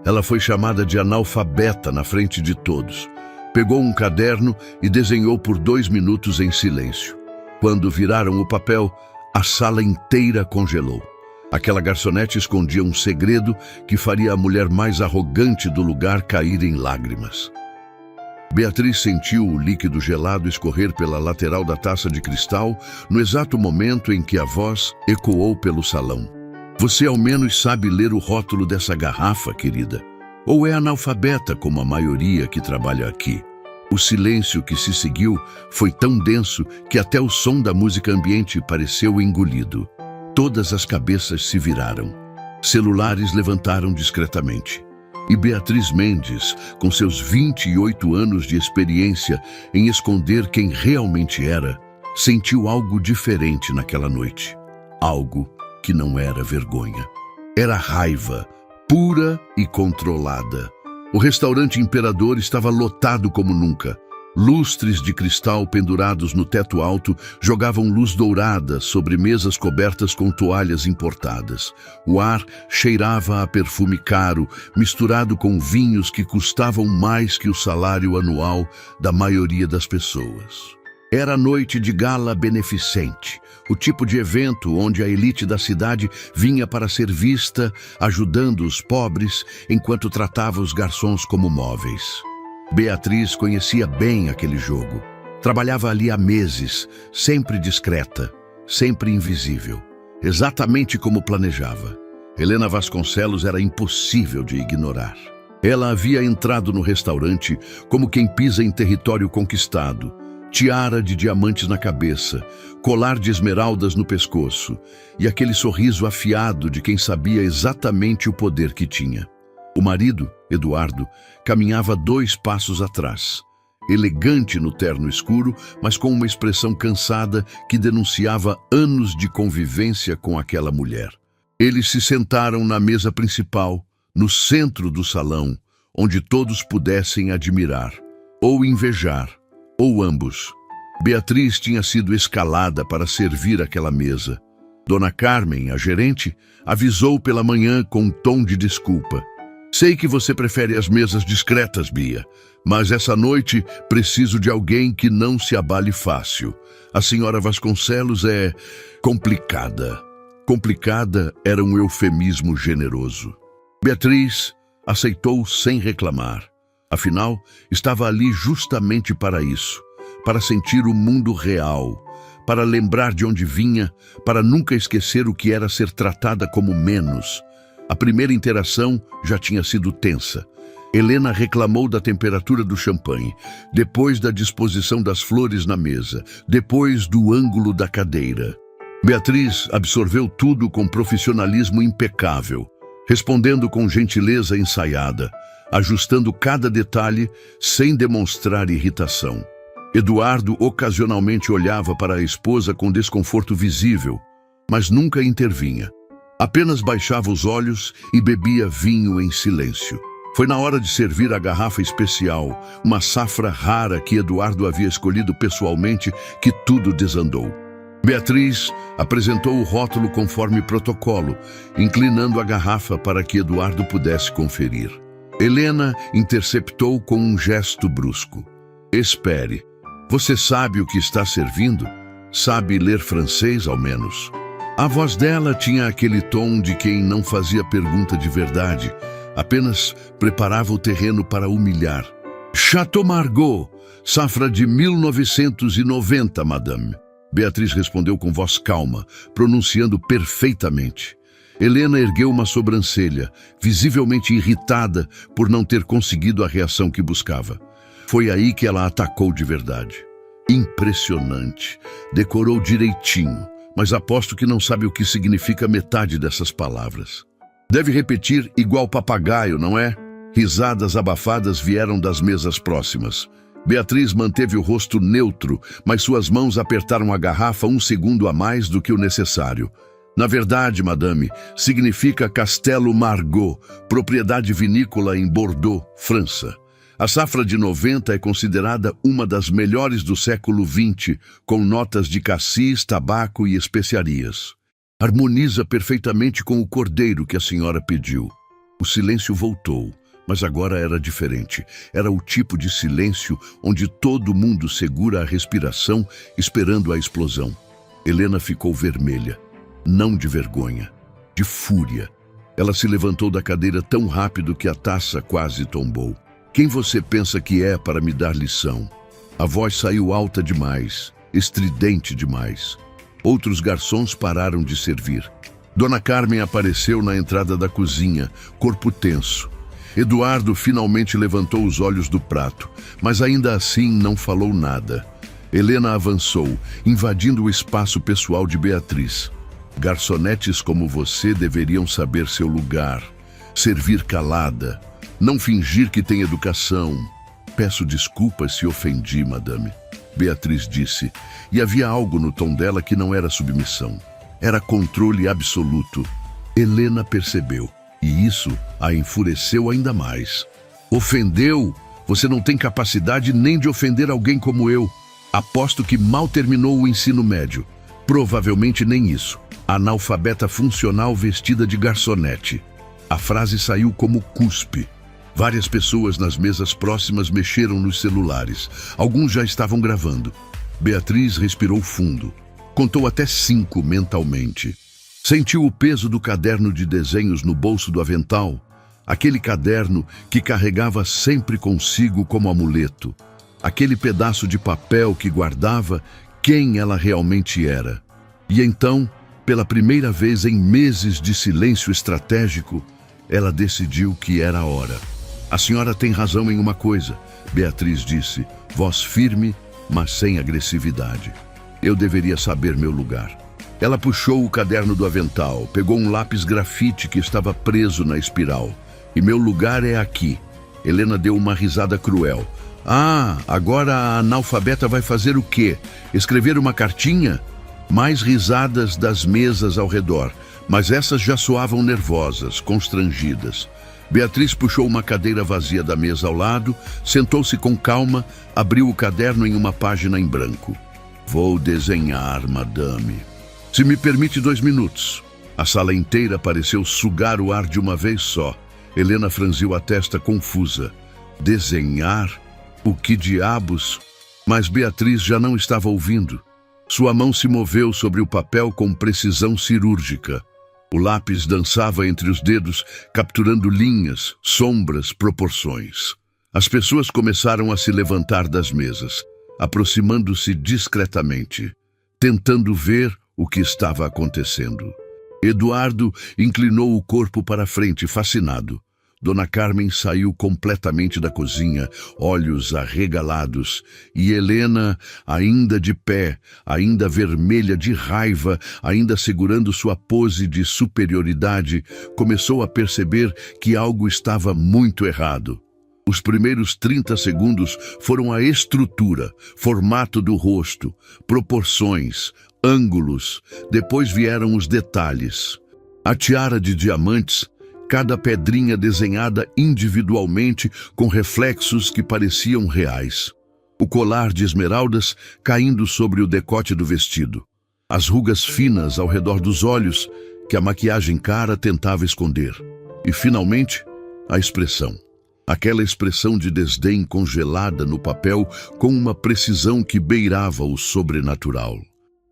Ela foi chamada de analfabeta na frente de todos. Pegou um caderno e desenhou por 2 minutos em silêncio. Quando viraram o papel, a sala inteira congelou. Aquela garçonete escondia um segredo que faria a mulher mais arrogante do lugar cair em lágrimas. Beatriz sentiu o líquido gelado escorrer pela lateral da taça de cristal no exato momento em que a voz ecoou pelo salão. Você ao menos sabe ler o rótulo dessa garrafa, querida? Ou é analfabeta como a maioria que trabalha aqui? O silêncio que se seguiu foi tão denso que até o som da música ambiente pareceu engolido. Todas as cabeças se viraram. Celulares levantaram discretamente. E Beatriz Mendes, com seus 28 anos de experiência em esconder quem realmente era, sentiu algo diferente naquela noite. Algo que não era vergonha. Era raiva, pura e controlada. O restaurante Imperador estava lotado como nunca. Lustres de cristal pendurados no teto alto jogavam luz dourada sobre mesas cobertas com toalhas importadas. O ar cheirava a perfume caro, misturado com vinhos que custavam mais que o salário anual da maioria das pessoas. Era noite de gala beneficente, o tipo de evento onde a elite da cidade vinha para ser vista, ajudando os pobres, enquanto tratava os garçons como móveis. Beatriz conhecia bem aquele jogo. Trabalhava ali há meses, sempre discreta, sempre invisível, exatamente como planejava. Helena Vasconcelos era impossível de ignorar. Ela havia entrado no restaurante como quem pisa em território conquistado, tiara de diamantes na cabeça, colar de esmeraldas no pescoço e aquele sorriso afiado de quem sabia exatamente o poder que tinha. O marido, Eduardo, caminhava 2 passos atrás, elegante no terno escuro, mas com uma expressão cansada que denunciava anos de convivência com aquela mulher. Eles se sentaram na mesa principal, no centro do salão, onde todos pudessem admirar, ou invejar, ou ambos. Beatriz tinha sido escalada para servir aquela mesa. Dona Carmen, a gerente, avisou pela manhã com um tom de desculpa. Sei que você prefere as mesas discretas, Bia, mas essa noite preciso de alguém que não se abale fácil. A senhora Vasconcelos é complicada. Complicada era um eufemismo generoso. Beatriz aceitou sem reclamar. Afinal, estava ali justamente para isso, para sentir o mundo real, para lembrar de onde vinha, para nunca esquecer o que era ser tratada como menos. A primeira interação já tinha sido tensa. Helena reclamou da temperatura do champanhe, depois da disposição das flores na mesa, depois do ângulo da cadeira. Beatriz absorveu tudo com profissionalismo impecável, respondendo com gentileza ensaiada, ajustando cada detalhe sem demonstrar irritação. Eduardo ocasionalmente olhava para a esposa com desconforto visível, mas nunca intervinha. Apenas baixava os olhos e bebia vinho em silêncio. Foi na hora de servir a garrafa especial, uma safra rara que Eduardo havia escolhido pessoalmente, que tudo desandou. Beatriz apresentou o rótulo conforme protocolo, inclinando a garrafa para que Eduardo pudesse conferir. Helena interceptou com um gesto brusco. Espere, você sabe o que está servindo? Sabe ler francês, ao menos? A voz dela tinha aquele tom de quem não fazia pergunta de verdade, apenas preparava o terreno para humilhar. Chateau Margaux, safra de 1990, madame. Beatriz respondeu com voz calma, pronunciando perfeitamente. Helena ergueu uma sobrancelha, visivelmente irritada por não ter conseguido a reação que buscava. Foi aí que ela atacou de verdade. Impressionante. Decorou direitinho, mas aposto que não sabe o que significa metade dessas palavras. Deve repetir igual papagaio, não é? Risadas abafadas vieram das mesas próximas. Beatriz manteve o rosto neutro, mas suas mãos apertaram a garrafa 1 segundo a mais do que o necessário. Na verdade, madame, significa Castelo Margaux, propriedade vinícola em Bordeaux, França. A safra de 90 é considerada uma das melhores do século XX, com notas de cassis, tabaco e especiarias. Harmoniza perfeitamente com o cordeiro que a senhora pediu. O silêncio voltou, mas agora era diferente. Era o tipo de silêncio onde todo mundo segura a respiração, esperando a explosão. Helena ficou vermelha, não de vergonha, de fúria. Ela se levantou da cadeira tão rápido que a taça quase tombou. Quem você pensa que é para me dar lição? A voz saiu alta demais, estridente demais. Outros garçons pararam de servir. Dona Carmen apareceu na entrada da cozinha, corpo tenso. Eduardo finalmente levantou os olhos do prato, mas ainda assim não falou nada. Helena avançou, invadindo o espaço pessoal de Beatriz. Garçonetes como você deveriam saber seu lugar, servir calada, não fingir que tem educação. Peço desculpas se ofendi, madame, Beatriz disse, e havia algo no tom dela que não era submissão. Era controle absoluto. Helena percebeu, e isso a enfureceu ainda mais. Ofendeu? Você não tem capacidade nem de ofender alguém como eu. Aposto que mal terminou o ensino médio. Provavelmente nem isso. Analfabeta funcional vestida de garçonete. A frase saiu como cuspe. Várias pessoas nas mesas próximas mexeram nos celulares. Alguns já estavam gravando. Beatriz respirou fundo. Contou até 5 mentalmente. Sentiu o peso do caderno de desenhos no bolso do avental. Aquele caderno que carregava sempre consigo como amuleto. Aquele pedaço de papel que guardava quem ela realmente era. E então, pela primeira vez em meses de silêncio estratégico, ela decidiu que era a hora. A senhora tem razão em uma coisa, Beatriz disse, voz firme, mas sem agressividade. Eu deveria saber meu lugar. Ela puxou o caderno do avental, pegou um lápis grafite que estava preso na espiral. E meu lugar é aqui. Helena deu uma risada cruel. Ah, agora a analfabeta vai fazer o quê? Escrever uma cartinha? Mais risadas das mesas ao redor, mas essas já soavam nervosas, constrangidas. Beatriz puxou uma cadeira vazia da mesa ao lado, sentou-se com calma, abriu o caderno em uma página em branco. Vou desenhar, madame. Se me permite 2 minutos. A sala inteira pareceu sugar o ar de uma vez só. Helena franziu a testa confusa. Desenhar? O que diabos? Mas Beatriz já não estava ouvindo. Sua mão se moveu sobre o papel com precisão cirúrgica. O lápis dançava entre os dedos, capturando linhas, sombras, proporções. As pessoas começaram a se levantar das mesas, aproximando-se discretamente, tentando ver o que estava acontecendo. Eduardo inclinou o corpo para frente, fascinado. Dona Carmen saiu completamente da cozinha, olhos arregalados, e Helena, ainda de pé, ainda vermelha de raiva, ainda segurando sua pose de superioridade, começou a perceber que algo estava muito errado. Os primeiros 30 segundos foram a estrutura, formato do rosto, proporções, ângulos. Depois vieram os detalhes. A tiara de diamantes, cada pedrinha desenhada individualmente com reflexos que pareciam reais. O colar de esmeraldas caindo sobre o decote do vestido. As rugas finas ao redor dos olhos que a maquiagem cara tentava esconder. E, finalmente, a expressão. Aquela expressão de desdém congelada no papel com uma precisão que beirava o sobrenatural.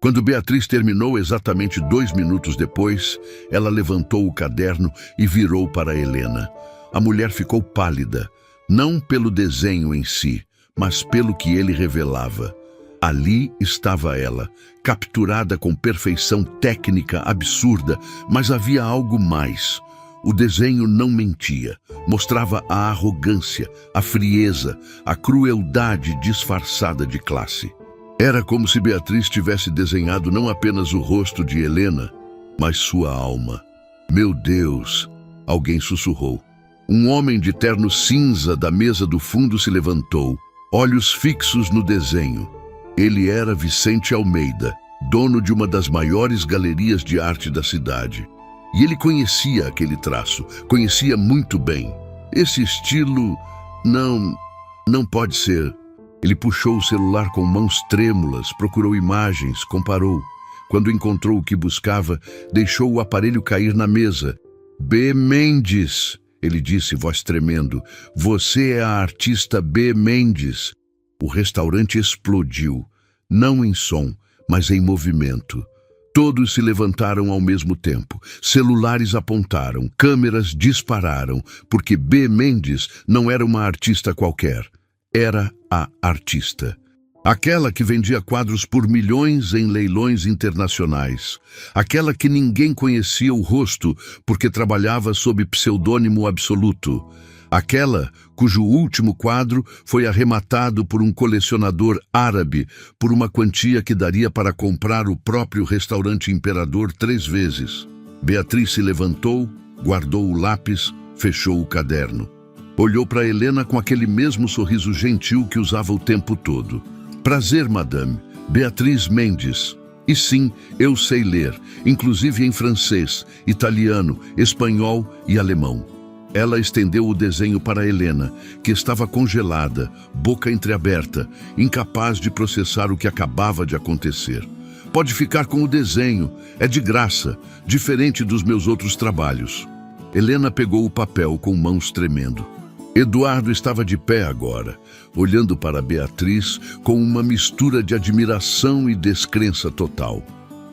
Quando Beatriz terminou exatamente 2 minutos depois, ela levantou o caderno e virou para Helena. A mulher ficou pálida, não pelo desenho em si, mas pelo que ele revelava. Ali estava ela, capturada com perfeição técnica absurda, mas havia algo mais. O desenho não mentia, mostrava a arrogância, a frieza, a crueldade disfarçada de classe. Era como se Beatriz tivesse desenhado não apenas o rosto de Helena, mas sua alma. Meu Deus! Alguém sussurrou. Um homem de terno cinza da mesa do fundo se levantou, olhos fixos no desenho. Ele era Vicente Almeida, dono de uma das maiores galerias de arte da cidade. E ele conhecia aquele traço, conhecia muito bem. Esse estilo não pode ser. Ele puxou o celular com mãos trêmulas, procurou imagens, comparou. Quando encontrou o que buscava, deixou o aparelho cair na mesa. B. Mendes! ele disse, voz tremendo. Você é a artista B. Mendes. O restaurante explodiu, não em som, mas em movimento. Todos se levantaram ao mesmo tempo. Celulares apontaram, câmeras dispararam, porque B. Mendes não era uma artista qualquer. Era a artista. Aquela que vendia quadros por milhões em leilões internacionais. Aquela que ninguém conhecia o rosto porque trabalhava sob pseudônimo absoluto. Aquela cujo último quadro foi arrematado por um colecionador árabe por uma quantia que daria para comprar o próprio restaurante Imperador 3 vezes. Beatriz se levantou, guardou o lápis, fechou o caderno. Olhou para Helena com aquele mesmo sorriso gentil que usava o tempo todo. Prazer, madame. Beatriz Mendes. E sim, eu sei ler, inclusive em francês, italiano, espanhol e alemão. Ela estendeu o desenho para Helena, que estava congelada, boca entreaberta, incapaz de processar o que acabava de acontecer. Pode ficar com o desenho, é de graça, diferente dos meus outros trabalhos. Helena pegou o papel com mãos tremendo. Eduardo estava de pé agora, olhando para Beatriz com uma mistura de admiração e descrença total.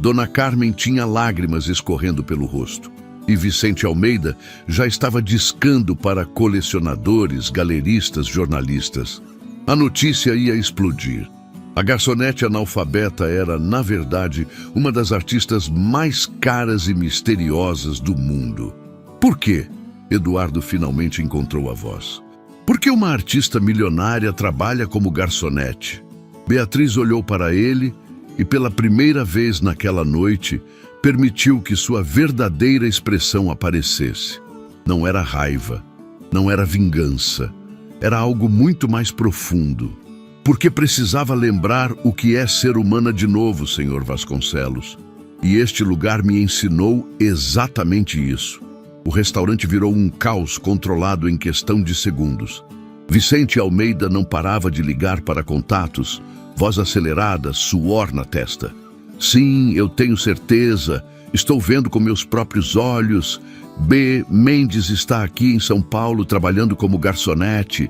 Dona Carmen tinha lágrimas escorrendo pelo rosto. E Vicente Almeida já estava discando para colecionadores, galeristas, jornalistas. A notícia ia explodir. A garçonete analfabeta era, na verdade, uma das artistas mais caras e misteriosas do mundo. Por quê? Eduardo finalmente encontrou a voz. Por que uma artista milionária trabalha como garçonete? Beatriz olhou para ele e, pela primeira vez naquela noite, permitiu que sua verdadeira expressão aparecesse. Não era raiva, não era vingança, era algo muito mais profundo. Porque precisava lembrar o que é ser humana de novo, Sr. Vasconcelos. E este lugar me ensinou exatamente isso. O restaurante virou um caos controlado em questão de segundos. Vicente Almeida não parava de ligar para contatos, voz acelerada, suor na testa. Sim, eu tenho certeza. Estou vendo com meus próprios olhos. B. Mendes está aqui em São Paulo trabalhando como garçonete.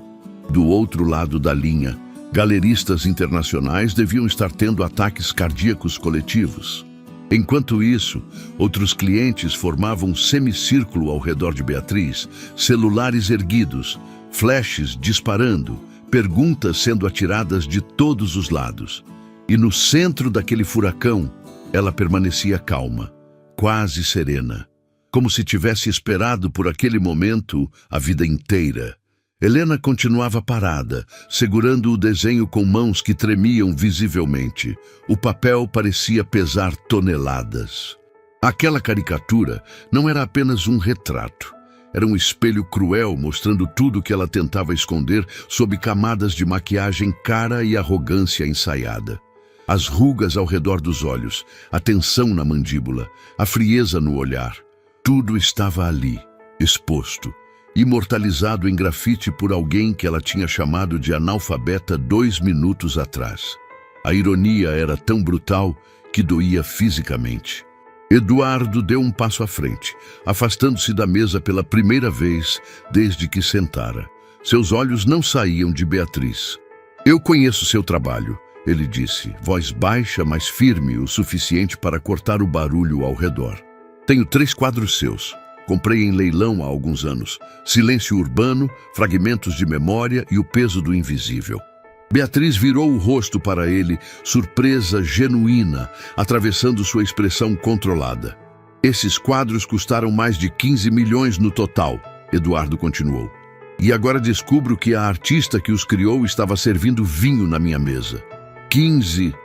Do outro lado da linha, galeristas internacionais deviam estar tendo ataques cardíacos coletivos. Enquanto isso, outros clientes formavam um semicírculo ao redor de Beatriz, celulares erguidos, flashes disparando, perguntas sendo atiradas de todos os lados. E no centro daquele furacão, ela permanecia calma, quase serena, como se tivesse esperado por aquele momento a vida inteira. Helena continuava parada, segurando o desenho com mãos que tremiam visivelmente. O papel parecia pesar toneladas. Aquela caricatura não era apenas um retrato. Era um espelho cruel mostrando tudo que ela tentava esconder sob camadas de maquiagem cara e arrogância ensaiada. As rugas ao redor dos olhos, a tensão na mandíbula, a frieza no olhar. Tudo estava ali, exposto, imortalizado em grafite por alguém que ela tinha chamado de analfabeta 2 minutos atrás. A ironia era tão brutal que doía fisicamente. Eduardo deu um passo à frente, afastando-se da mesa pela primeira vez desde que sentara. Seus olhos não saíam de Beatriz. Eu conheço seu trabalho, ele disse, voz baixa, mas firme o suficiente para cortar o barulho ao redor. Tenho 3 quadros seus. Comprei em leilão há alguns anos. Silêncio Urbano, Fragmentos de Memória e O Peso do Invisível. Beatriz virou o rosto para ele, surpresa genuína, atravessando sua expressão controlada. Esses quadros custaram mais de 15 milhões no total, Eduardo continuou. E agora descubro que a artista que os criou estava servindo vinho na minha mesa. 15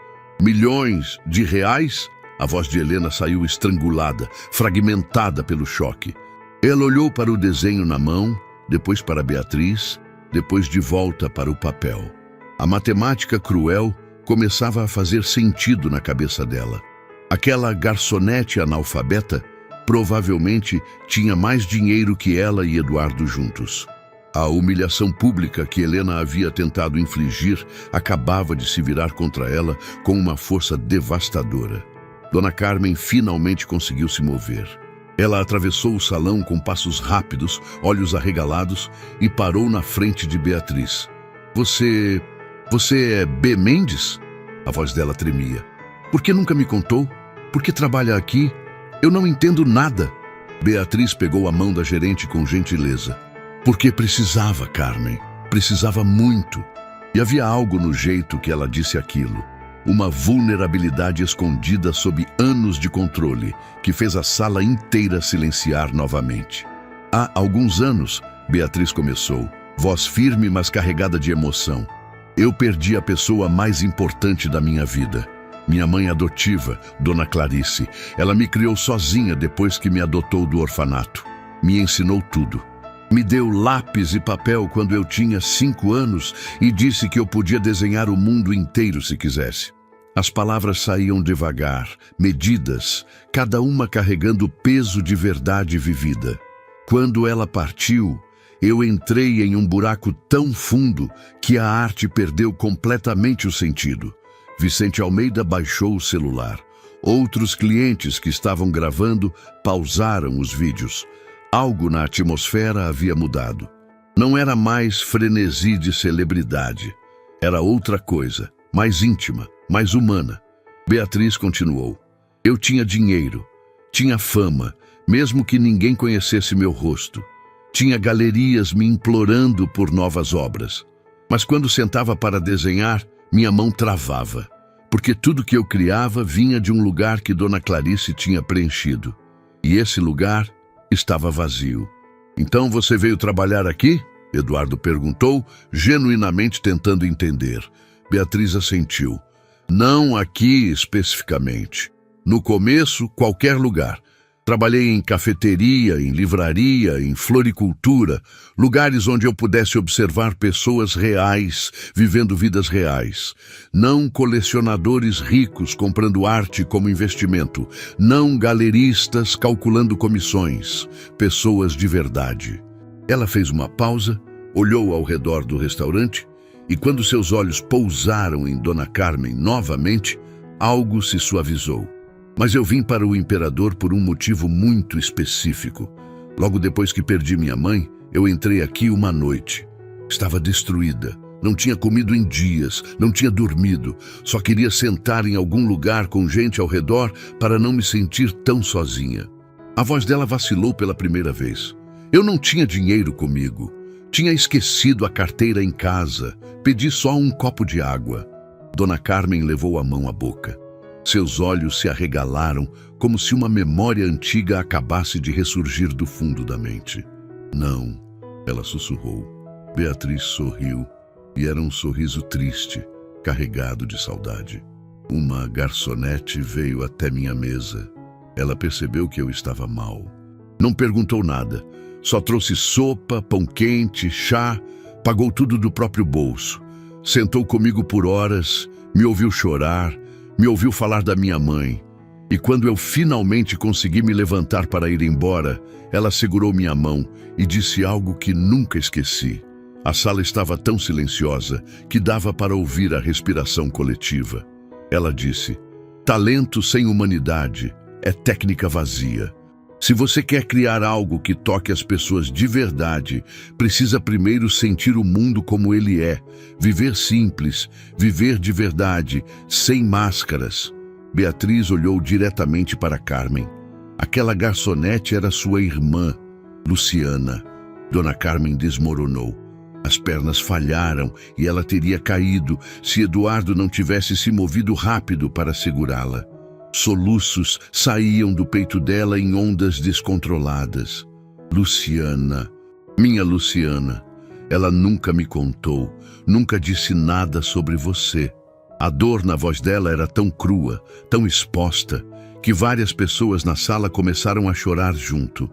milhões de reais? A voz de Helena saiu estrangulada, fragmentada pelo choque. Ela olhou para o desenho na mão, depois para Beatriz, depois de volta para o papel. A matemática cruel começava a fazer sentido na cabeça dela. Aquela garçonete analfabeta provavelmente tinha mais dinheiro que ela e Eduardo juntos. A humilhação pública que Helena havia tentado infligir acabava de se virar contra ela com uma força devastadora. Dona Carmen finalmente conseguiu se mover. Ela atravessou o salão com passos rápidos, olhos arregalados e parou na frente de Beatriz. Você é B. Mendes? A voz dela tremia. Por que nunca me contou? Por que trabalha aqui? Eu não entendo nada. Beatriz pegou a mão da gerente com gentileza. Porque precisava, Carmen. Precisava muito. E havia algo no jeito que ela disse aquilo. Uma vulnerabilidade escondida sob anos de controle, que fez a sala inteira silenciar novamente. Há alguns anos, Beatriz começou, voz firme mas carregada de emoção. Eu perdi a pessoa mais importante da minha vida. Minha mãe adotiva, Dona Clarice. Ela me criou sozinha depois que me adotou do orfanato. Me ensinou tudo. Me deu lápis e papel quando eu tinha 5 anos e disse que eu podia desenhar o mundo inteiro se quisesse. As palavras saíam devagar, medidas, cada uma carregando o peso de verdade vivida. Quando ela partiu, eu entrei em um buraco tão fundo que a arte perdeu completamente o sentido. Vicente Almeida baixou o celular. Outros clientes que estavam gravando pausaram os vídeos. Algo na atmosfera havia mudado. Não era mais frenesi de celebridade. Era outra coisa, mais íntima, mais humana. Beatriz continuou. Eu tinha dinheiro, tinha fama, mesmo que ninguém conhecesse meu rosto. Tinha galerias me implorando por novas obras. Mas quando sentava para desenhar, minha mão travava, porque tudo que eu criava vinha de um lugar que Dona Clarice tinha preenchido. E esse lugar estava vazio. Então você veio trabalhar aqui? Eduardo perguntou, genuinamente tentando entender. Beatriz assentiu. Não aqui especificamente. No começo, qualquer lugar. Trabalhei em cafeteria, em livraria, em floricultura, lugares onde eu pudesse observar pessoas reais, vivendo vidas reais. Não colecionadores ricos comprando arte como investimento. Não galeristas calculando comissões. Pessoas de verdade. Ela fez uma pausa, olhou ao redor do restaurante e quando seus olhos pousaram em Dona Carmen novamente, algo se suavizou. Mas eu vim para o imperador por um motivo muito específico. Logo depois que perdi minha mãe, eu entrei aqui uma noite. Estava destruída. Não tinha comido em dias, não tinha dormido. Só queria sentar em algum lugar com gente ao redor para não me sentir tão sozinha. A voz dela vacilou pela primeira vez. Eu não tinha dinheiro comigo. Tinha esquecido a carteira em casa. Pedi só um copo de água. Dona Carmen levou a mão à boca. Seus olhos se arregalaram como se uma memória antiga acabasse de ressurgir do fundo da mente. Não, ela sussurrou. Beatriz sorriu, e era um sorriso triste, carregado de saudade. Uma garçonete veio até minha mesa. Ela percebeu que eu estava mal. Não perguntou nada, só trouxe sopa, pão quente, chá, pagou tudo do próprio bolso. Sentou comigo por horas, me ouviu chorar, me ouviu falar da minha mãe. E quando eu finalmente consegui me levantar para ir embora, ela segurou minha mão e disse algo que nunca esqueci. A sala estava tão silenciosa que dava para ouvir a respiração coletiva. Ela disse: talento sem humanidade é técnica vazia. Se você quer criar algo que toque as pessoas de verdade, precisa primeiro sentir o mundo como ele é, viver simples, viver de verdade, sem máscaras. Beatriz olhou diretamente para Carmen. Aquela garçonete era sua irmã, Luciana. Dona Carmen desmoronou. As pernas falharam e ela teria caído se Eduardo não tivesse se movido rápido para segurá-la. Soluços saíam do peito dela em ondas descontroladas. Luciana, minha Luciana, ela nunca me contou, nunca disse nada sobre você. A dor na voz dela era tão crua, tão exposta, que várias pessoas na sala começaram a chorar junto.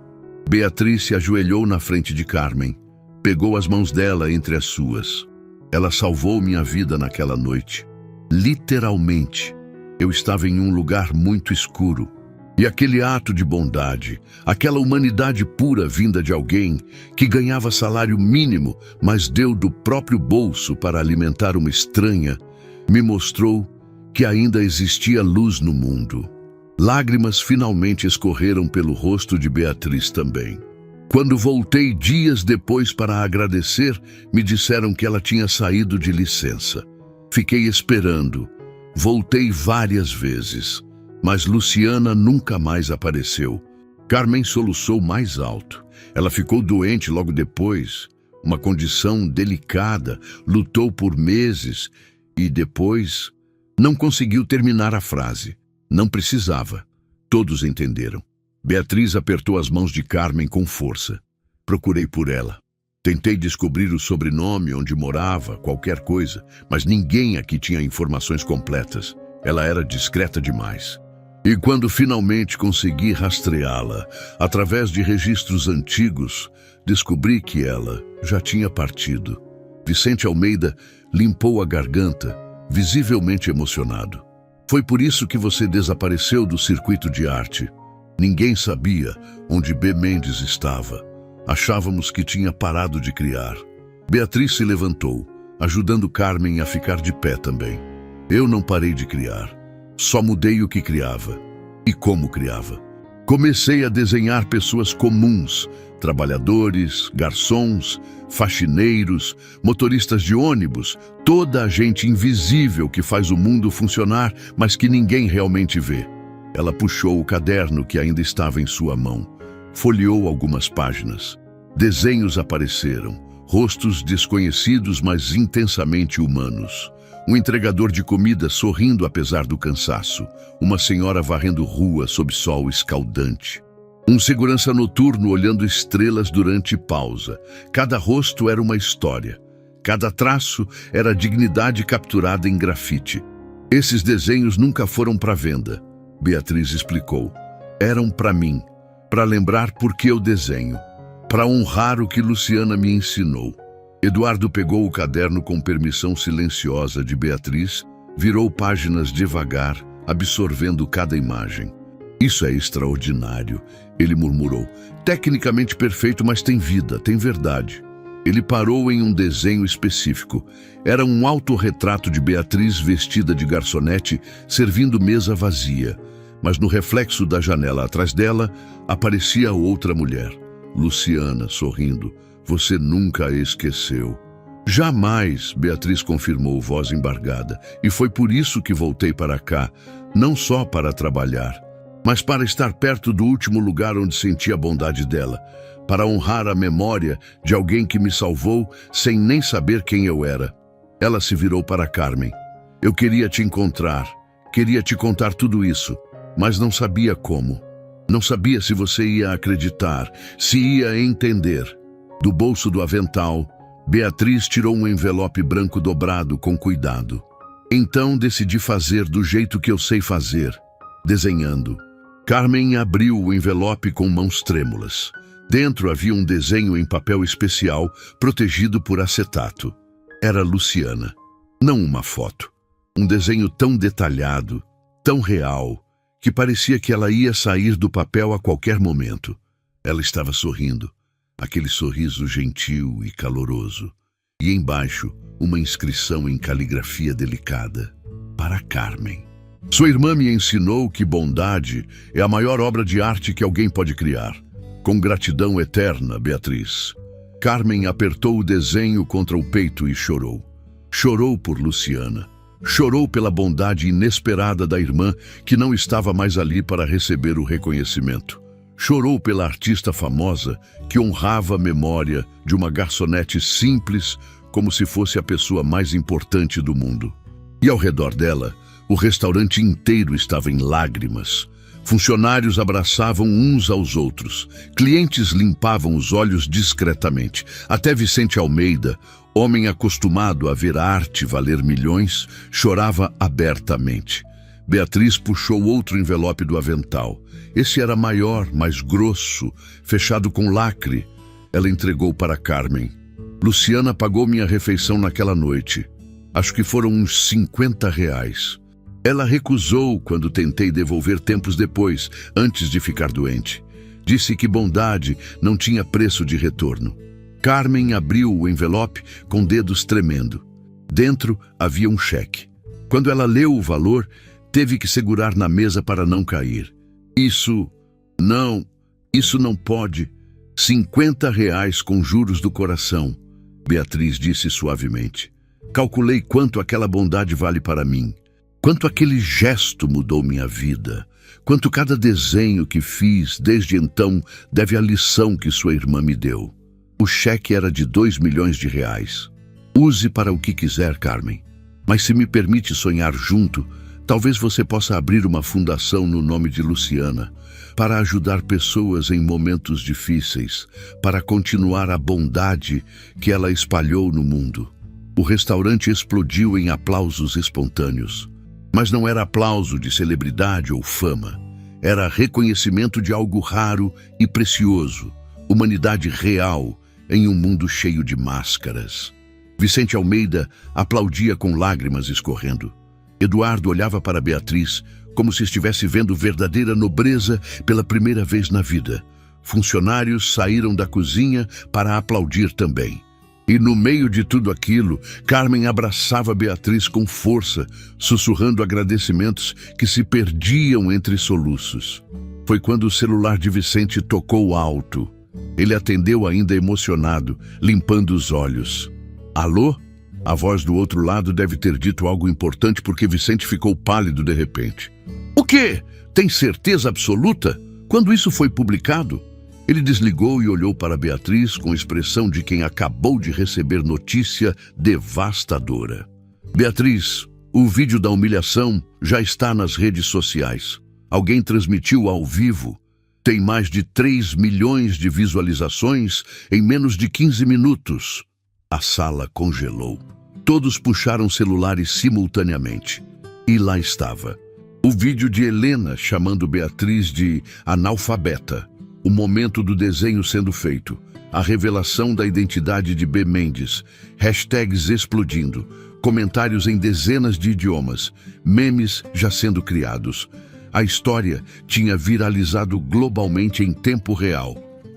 Beatriz se ajoelhou na frente de Carmen, pegou as mãos dela entre as suas. Ela salvou minha vida naquela noite, literalmente. Eu estava em um lugar muito escuro. E aquele ato de bondade, aquela humanidade pura vinda de alguém que ganhava salário mínimo, mas deu do próprio bolso para alimentar uma estranha, me mostrou que ainda existia luz no mundo. Lágrimas finalmente escorreram pelo rosto de Beatriz também. Quando voltei dias depois para agradecer, me disseram que ela tinha saído de licença. Fiquei esperando. Voltei várias vezes, mas Luciana nunca mais apareceu. Carmen soluçou mais alto. Ela ficou doente logo depois, uma condição delicada, lutou por meses e depois não conseguiu terminar a frase. Não precisava. Todos entenderam. Beatriz apertou as mãos de Carmen com força. Procurei por ela. Tentei descobrir o sobrenome, onde morava, qualquer coisa, mas ninguém aqui tinha informações completas. Ela era discreta demais. E quando finalmente consegui rastreá-la, através de registros antigos, descobri que ela já tinha partido. Vicente Almeida limpou a garganta, visivelmente emocionado. Foi por isso que você desapareceu do circuito de arte. Ninguém sabia onde B. Mendes estava. Achávamos que tinha parado de criar. Beatriz se levantou, ajudando Carmen a ficar de pé também. Eu não parei de criar. Só mudei o que criava e como criava. Comecei a desenhar pessoas comuns, trabalhadores, garçons, faxineiros, motoristas de ônibus, toda a gente invisível que faz o mundo funcionar, mas que ninguém realmente vê. Ela puxou o caderno que ainda estava em sua mão. Folheou algumas páginas. Desenhos apareceram, rostos desconhecidos, mas intensamente humanos. Um entregador de comida sorrindo apesar do cansaço. Uma senhora varrendo rua sob sol escaldante. Um segurança noturno olhando estrelas durante pausa. Cada rosto era uma história. Cada traço era dignidade capturada em grafite. Esses desenhos nunca foram para venda, Beatriz explicou. Eram para mim, para lembrar por que eu desenho, para honrar o que Luciana me ensinou. Eduardo pegou o caderno com permissão silenciosa de Beatriz, virou páginas devagar, absorvendo cada imagem. Isso é extraordinário, ele murmurou. Tecnicamente perfeito, mas tem vida, tem verdade. Ele parou em um desenho específico. Era um autorretrato de Beatriz vestida de garçonete, servindo mesa vazia. Mas no reflexo da janela atrás dela, aparecia outra mulher. Luciana, sorrindo. Você nunca a esqueceu. Jamais, Beatriz confirmou, voz embargada. E foi por isso que voltei para cá, não só para trabalhar, mas para estar perto do último lugar onde senti a bondade dela, para honrar a memória de alguém que me salvou sem nem saber quem eu era. Ela se virou para Carmen. Eu queria te encontrar, queria te contar tudo isso, mas não sabia como. Não sabia se você ia acreditar, se ia entender. Do bolso do avental, Beatriz tirou um envelope branco dobrado com cuidado. Então decidi fazer do jeito que eu sei fazer, desenhando. Carmen abriu o envelope com mãos trêmulas. Dentro havia um desenho em papel especial, protegido por acetato. Era Luciana, não uma foto. Um desenho tão detalhado, tão real, que parecia que ela ia sair do papel a qualquer momento. Ela estava sorrindo, aquele sorriso gentil e caloroso. E embaixo, uma inscrição em caligrafia delicada. Para Carmen. Sua irmã me ensinou que bondade é a maior obra de arte que alguém pode criar. Com gratidão eterna, Beatriz. Carmen apertou o desenho contra o peito e chorou. Chorou por Luciana. Chorou pela bondade inesperada da irmã que não estava mais ali para receber o reconhecimento. Chorou pela artista famosa que honrava a memória de uma garçonete simples como se fosse a pessoa mais importante do mundo. E ao redor dela, o restaurante inteiro estava em lágrimas. Funcionários abraçavam uns aos outros. Clientes limpavam os olhos discretamente. Até Vicente Almeida, homem acostumado a ver a arte valer milhões, chorava abertamente. Beatriz puxou outro envelope do avental. Esse era maior, mais grosso, fechado com lacre. Ela entregou para Carmen. Luciana pagou minha refeição naquela noite. Acho que foram uns R$ 50. Ela recusou quando tentei devolver tempos depois, antes de ficar doente. Disse que bondade não tinha preço de retorno. Carmen abriu o envelope com dedos tremendo. Dentro havia um cheque. Quando ela leu o valor, Teve que segurar na mesa para não cair. Isso não pode. R$ 50 com juros do coração, Beatriz disse suavemente. Calculei quanto aquela bondade vale para mim. Quanto aquele gesto mudou minha vida. Quanto cada desenho que fiz desde então deve à lição que sua irmã me deu. O cheque era de R$ 2 milhões. Use para o que quiser, Carmen. Mas se me permite sonhar junto, talvez você possa abrir uma fundação no nome de Luciana, para ajudar pessoas em momentos difíceis, para continuar a bondade que ela espalhou no mundo. O restaurante explodiu em aplausos espontâneos. Mas não era aplauso de celebridade ou fama. Era reconhecimento de algo raro e precioso, humanidade real em um mundo cheio de máscaras. Vicente Almeida aplaudia com lágrimas escorrendo. Eduardo olhava para Beatriz como se estivesse vendo verdadeira nobreza pela primeira vez na vida. Funcionários saíram da cozinha para aplaudir também. E no meio de tudo aquilo, Carmen abraçava Beatriz com força, sussurrando agradecimentos que se perdiam entre soluços. Foi quando o celular de Vicente tocou alto. Ele atendeu ainda emocionado, limpando os olhos. Alô? A voz do outro lado deve ter dito algo importante porque Vicente ficou pálido de repente. O quê? Tem certeza absoluta? Quando isso foi publicado? Ele desligou e olhou para Beatriz com expressão de quem acabou de receber notícia devastadora. Beatriz, o vídeo da humilhação já está nas redes sociais. Alguém transmitiu ao vivo. Tem mais de 3 milhões de visualizações em menos de 15 minutos. A sala congelou. Todos puxaram celulares simultaneamente. E lá estava. O vídeo de Helena chamando Beatriz de analfabeta. O momento do desenho sendo feito. A revelação da identidade de B. Mendes. Hashtags explodindo. Comentários em dezenas de idiomas. Memes já sendo criados. A história tinha viralizado globalmente em tempo real.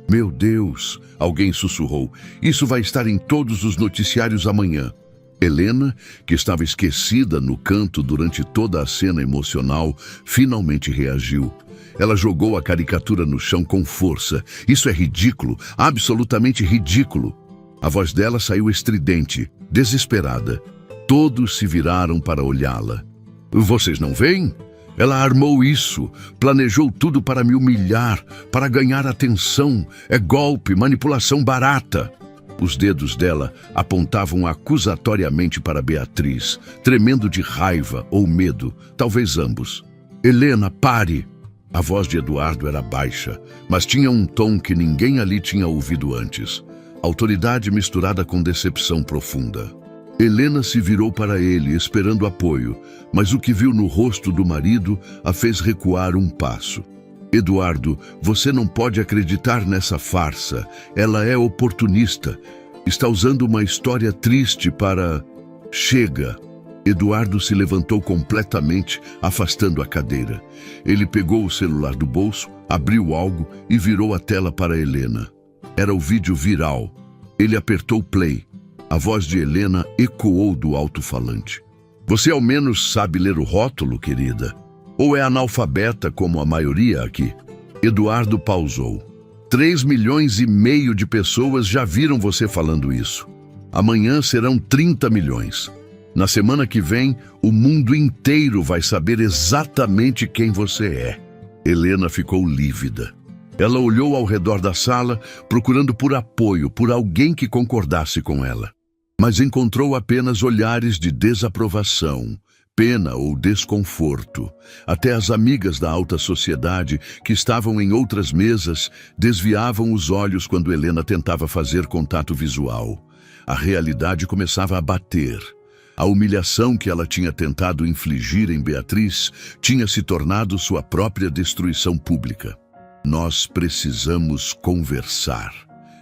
Meu Deus, alguém sussurrou. Isso vai estar em todos os noticiários amanhã. Helena, que estava esquecida no canto durante toda a cena emocional, finalmente reagiu. Ela jogou a caricatura no chão com força. Isso é ridículo, absolutamente ridículo. A voz dela saiu estridente, desesperada. Todos se viraram para olhá-la. Vocês não veem? Ela armou isso, planejou tudo para me humilhar, para ganhar atenção. É golpe, manipulação barata. Os dedos dela apontavam acusatoriamente para Beatriz, tremendo de raiva ou medo, talvez ambos. Helena, pare! A voz de Eduardo era baixa, mas tinha um tom que ninguém ali tinha ouvido antes. Autoridade misturada com decepção profunda. Helena se virou para ele, esperando apoio, mas o que viu no rosto do marido a fez recuar um passo. Eduardo, você não pode acreditar nessa farsa. Ela é oportunista. Está usando uma história triste para... Chega! Eduardo se levantou completamente, afastando a cadeira. Ele pegou o celular do bolso, abriu algo e virou a tela para Helena. Era o vídeo viral. Ele apertou play. A voz de Helena ecoou do alto-falante. Você ao menos sabe ler o rótulo, querida? Ou é analfabeta como a maioria aqui? Eduardo pausou. 3,5 milhões de pessoas já viram você falando isso. Amanhã serão 30 milhões. Na semana que vem, o mundo inteiro vai saber exatamente quem você é. Helena ficou lívida. Ela olhou ao redor da sala, procurando por apoio, por alguém que concordasse com ela. Mas encontrou apenas olhares de desaprovação, pena ou desconforto. Até as amigas da alta sociedade, que estavam em outras mesas, desviavam os olhos quando Helena tentava fazer contato visual. A realidade começava a bater. A humilhação que ela tinha tentado infligir em Beatriz tinha se tornado sua própria destruição pública. Nós precisamos conversar,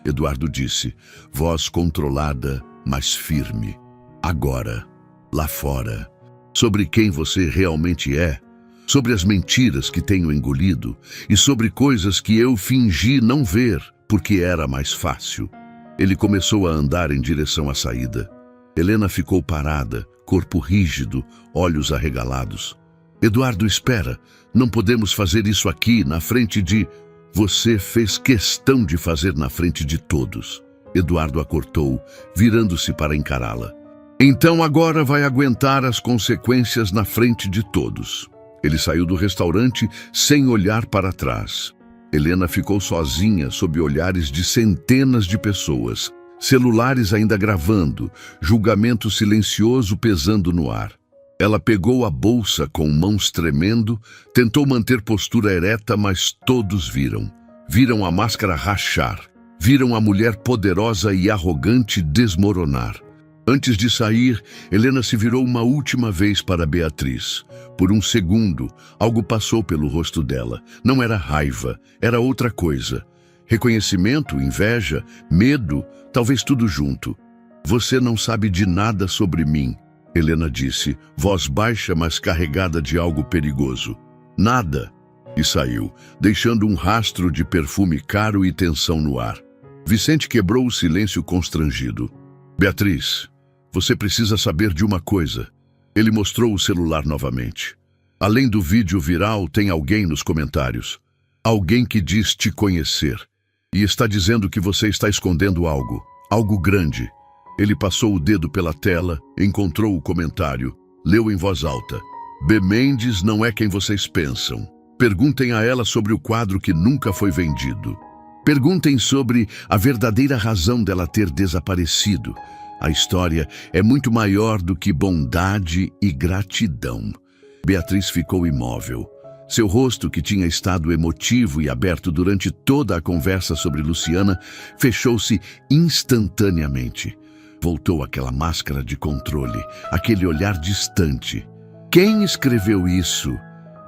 Eduardo disse, voz controlada, mas firme. Agora, lá fora, sobre quem você realmente é, sobre as mentiras que tenho engolido e sobre coisas que eu fingi não ver porque era mais fácil. Ele começou a andar em direção à saída. Helena ficou parada, corpo rígido, olhos arregalados. Eduardo, espera. Não podemos fazer isso aqui, na frente de... Você fez questão de fazer na frente de todos. Eduardo a cortou, virando-se para encará-la. Então agora vai aguentar as consequências na frente de todos. Ele saiu do restaurante sem olhar para trás. Helena ficou sozinha sob olhares de centenas de pessoas, celulares ainda gravando, julgamento silencioso pesando no ar. Ela pegou a bolsa com mãos tremendo, tentou manter postura ereta, mas todos viram. Viram a máscara rachar. Viram a mulher poderosa e arrogante desmoronar. Antes de sair, Helena se virou uma última vez para Beatriz. Por um segundo, algo passou pelo rosto dela. Não era raiva, era outra coisa. Reconhecimento, inveja, medo, talvez tudo junto. Você não sabe de nada sobre mim, Helena disse, voz baixa, mas carregada de algo perigoso. Nada. E saiu, deixando um rastro de perfume caro e tensão no ar. Vicente quebrou o silêncio constrangido. Beatriz, você precisa saber de uma coisa. Ele mostrou o celular novamente. Além do vídeo viral, tem alguém nos comentários. Alguém que diz te conhecer. E está dizendo que você está escondendo algo. Algo grande. Ele passou o dedo pela tela, encontrou o comentário, leu em voz alta. B. Mendes não é quem vocês pensam. Perguntem a ela sobre o quadro que nunca foi vendido. Perguntem sobre a verdadeira razão dela ter desaparecido. A história é muito maior do que bondade e gratidão. Beatriz ficou imóvel. Seu rosto, que tinha estado emotivo e aberto durante toda a conversa sobre Luciana, fechou-se instantaneamente. Voltou aquela máscara de controle, aquele olhar distante. Quem escreveu isso?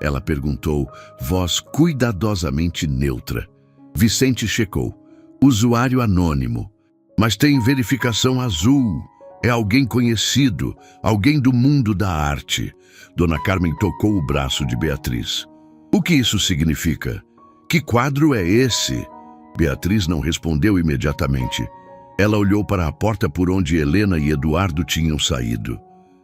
Ela perguntou, voz cuidadosamente neutra. Vicente checou. Usuário anônimo. Mas tem verificação azul. É alguém conhecido, alguém do mundo da arte. Dona Carmen tocou o braço de Beatriz. O que isso significa? Que quadro é esse? Beatriz não respondeu imediatamente. Ela olhou para a porta por onde Helena e Eduardo tinham saído.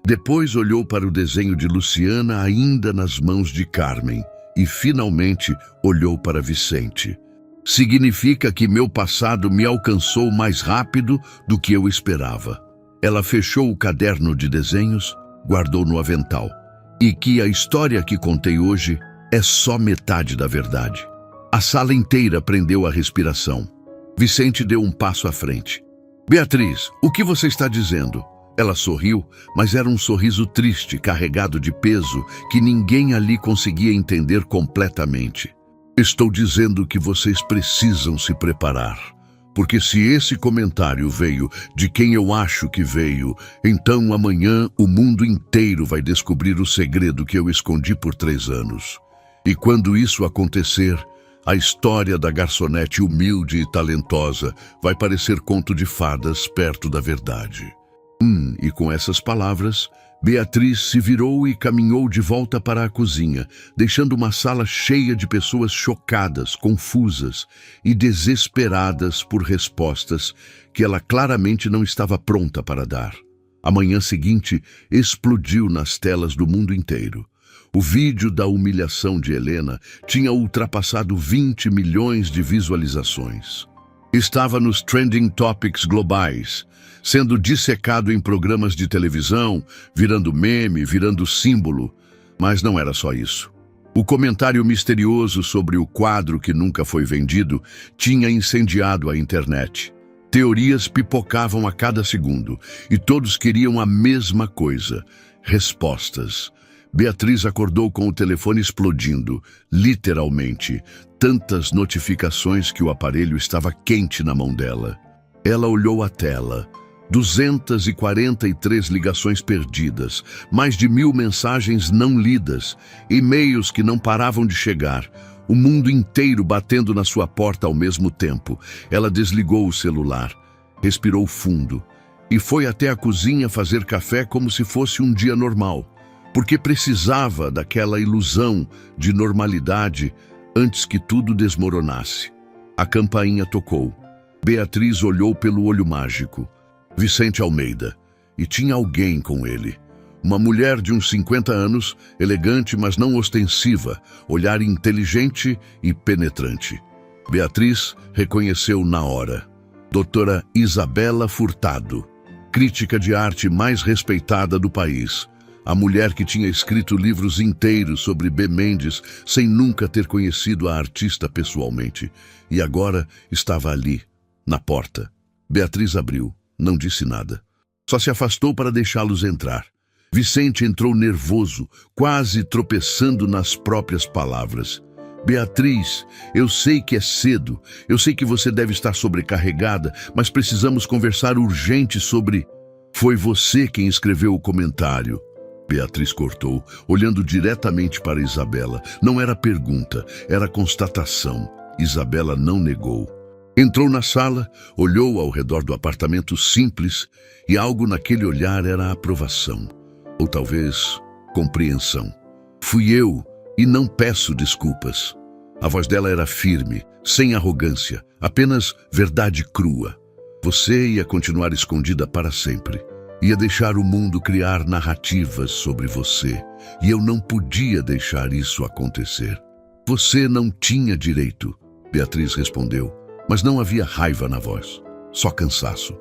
Depois olhou para o desenho de Luciana ainda nas mãos de Carmen e finalmente olhou para Vicente. Significa que meu passado me alcançou mais rápido do que eu esperava. Ela fechou o caderno de desenhos, guardou no avental. E que a história que contei hoje é só metade da verdade. A sala inteira prendeu a respiração. Vicente deu um passo à frente. Beatriz, o que você está dizendo? Ela sorriu, mas era um sorriso triste, carregado de peso, que ninguém ali conseguia entender completamente. Estou dizendo que vocês precisam se preparar. Porque se esse comentário veio de quem eu acho que veio, então amanhã o mundo inteiro vai descobrir o segredo que eu escondi por 3 anos. E quando isso acontecer, a história da garçonete humilde e talentosa vai parecer conto de fadas perto da verdade. E com essas palavras, Beatriz se virou e caminhou de volta para a cozinha, deixando uma sala cheia de pessoas chocadas, confusas e desesperadas por respostas que ela claramente não estava pronta para dar. A manhã seguinte explodiu nas telas do mundo inteiro. O vídeo da humilhação de Helena tinha ultrapassado 20 milhões de visualizações. Estava nos trending topics globais, sendo dissecado em programas de televisão, virando meme, virando símbolo. Mas não era só isso. O comentário misterioso sobre o quadro que nunca foi vendido tinha incendiado a internet. Teorias pipocavam a cada segundo e todos queriam a mesma coisa: respostas. Beatriz acordou com o telefone explodindo, literalmente, tantas notificações que o aparelho estava quente na mão dela. Ela olhou a tela. 243 ligações perdidas, mais de 1000 mensagens não lidas, e-mails que não paravam de chegar, o mundo inteiro batendo na sua porta ao mesmo tempo. Ela desligou o celular, respirou fundo e foi até a cozinha fazer café como se fosse um dia normal, porque precisava daquela ilusão de normalidade antes que tudo desmoronasse. A campainha tocou. Beatriz olhou pelo olho mágico. Vicente Almeida. E tinha alguém com ele. Uma mulher de uns 50 anos, elegante, mas não ostensiva, olhar inteligente e penetrante. Beatriz reconheceu na hora. Doutora Isabela Furtado, crítica de arte mais respeitada do país. A mulher que tinha escrito livros inteiros sobre B. Mendes sem nunca ter conhecido a artista pessoalmente. E agora estava ali, na porta. Beatriz abriu, não disse nada. Só se afastou para deixá-los entrar. Vicente entrou nervoso, quase tropeçando nas próprias palavras. Beatriz, eu sei que é cedo, eu sei que você deve estar sobrecarregada, mas precisamos conversar urgente sobre... Foi você quem escreveu o comentário. Beatriz cortou, olhando diretamente para Isabela. Não era pergunta, era constatação. Isabela não negou. Entrou na sala, olhou ao redor do apartamento simples e algo naquele olhar era aprovação. Ou talvez compreensão. Fui eu e não peço desculpas. A voz dela era firme, sem arrogância, apenas verdade crua. Você ia continuar escondida para sempre. Ia deixar o mundo criar narrativas sobre você. E eu não podia deixar isso acontecer. Você não tinha direito, Beatriz respondeu, mas não havia raiva na voz, só cansaço.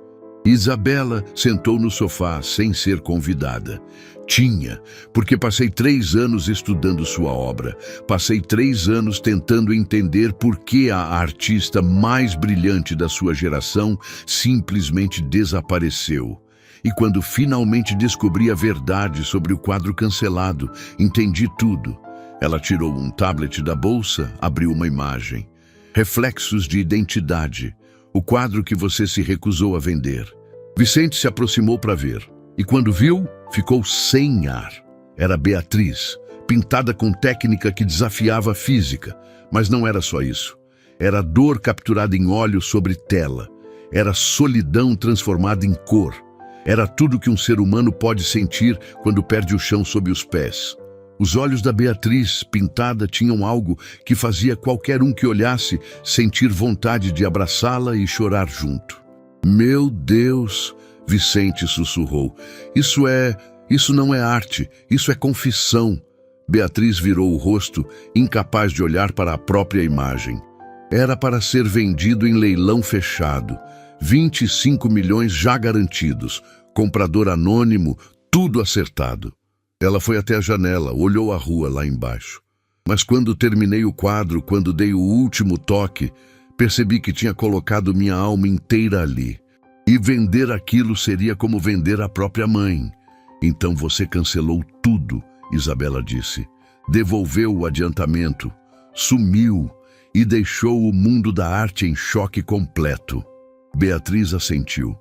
Isabela sentou no sofá sem ser convidada. Tinha, porque passei 3 anos estudando sua obra. Passei 3 anos tentando entender por que a artista mais brilhante da sua geração simplesmente desapareceu. E quando finalmente descobri a verdade sobre o quadro cancelado, entendi tudo. Ela tirou um tablet da bolsa, abriu uma imagem. Reflexos de identidade. O quadro que você se recusou a vender. Vicente se aproximou para ver. E quando viu, ficou sem ar. Era Beatriz, pintada com técnica que desafiava a física. Mas não era só isso. Era dor capturada em óleo sobre tela. Era solidão transformada em cor. Era tudo que um ser humano pode sentir quando perde o chão sob os pés. Os olhos da Beatriz, pintada, tinham algo que fazia qualquer um que olhasse sentir vontade de abraçá-la e chorar junto. Meu Deus, Vicente sussurrou. Isso não é arte, isso é confissão. Beatriz virou o rosto, incapaz de olhar para a própria imagem. Era para ser vendido em leilão fechado. 25 milhões já garantidos. Comprador anônimo, tudo acertado. Ela foi até a janela, olhou a rua lá embaixo. Mas quando terminei o quadro, quando dei o último toque, percebi que tinha colocado minha alma inteira ali. E vender aquilo seria como vender a própria mãe. Então você cancelou tudo, Isabela disse. Devolveu o adiantamento, sumiu e deixou o mundo da arte em choque completo. Beatriz assentiu.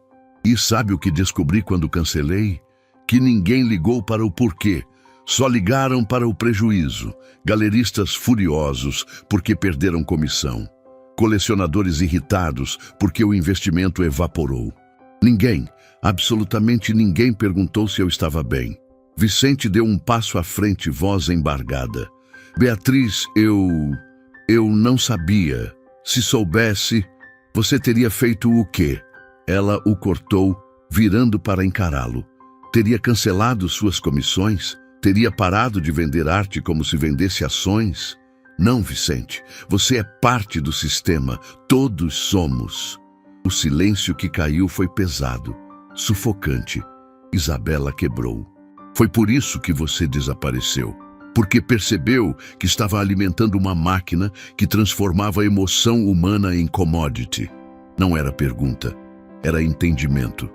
E sabe o que descobri quando cancelei? Que ninguém ligou para o porquê. Só ligaram para o prejuízo. Galeristas furiosos porque perderam comissão. Colecionadores irritados porque o investimento evaporou. Ninguém, absolutamente ninguém perguntou se eu estava bem. Vicente deu um passo à frente, voz embargada. Beatriz, eu não sabia. Se soubesse, você teria feito o quê? Ela o cortou, virando para encará-lo. Teria cancelado suas comissões? Teria parado de vender arte como se vendesse ações? Não, Vicente, você é parte do sistema, todos somos. O silêncio que caiu foi pesado, sufocante. Isabela quebrou. Foi por isso que você desapareceu. Porque percebeu que estava alimentando uma máquina que transformava a emoção humana em commodity. Não era pergunta, era entendimento.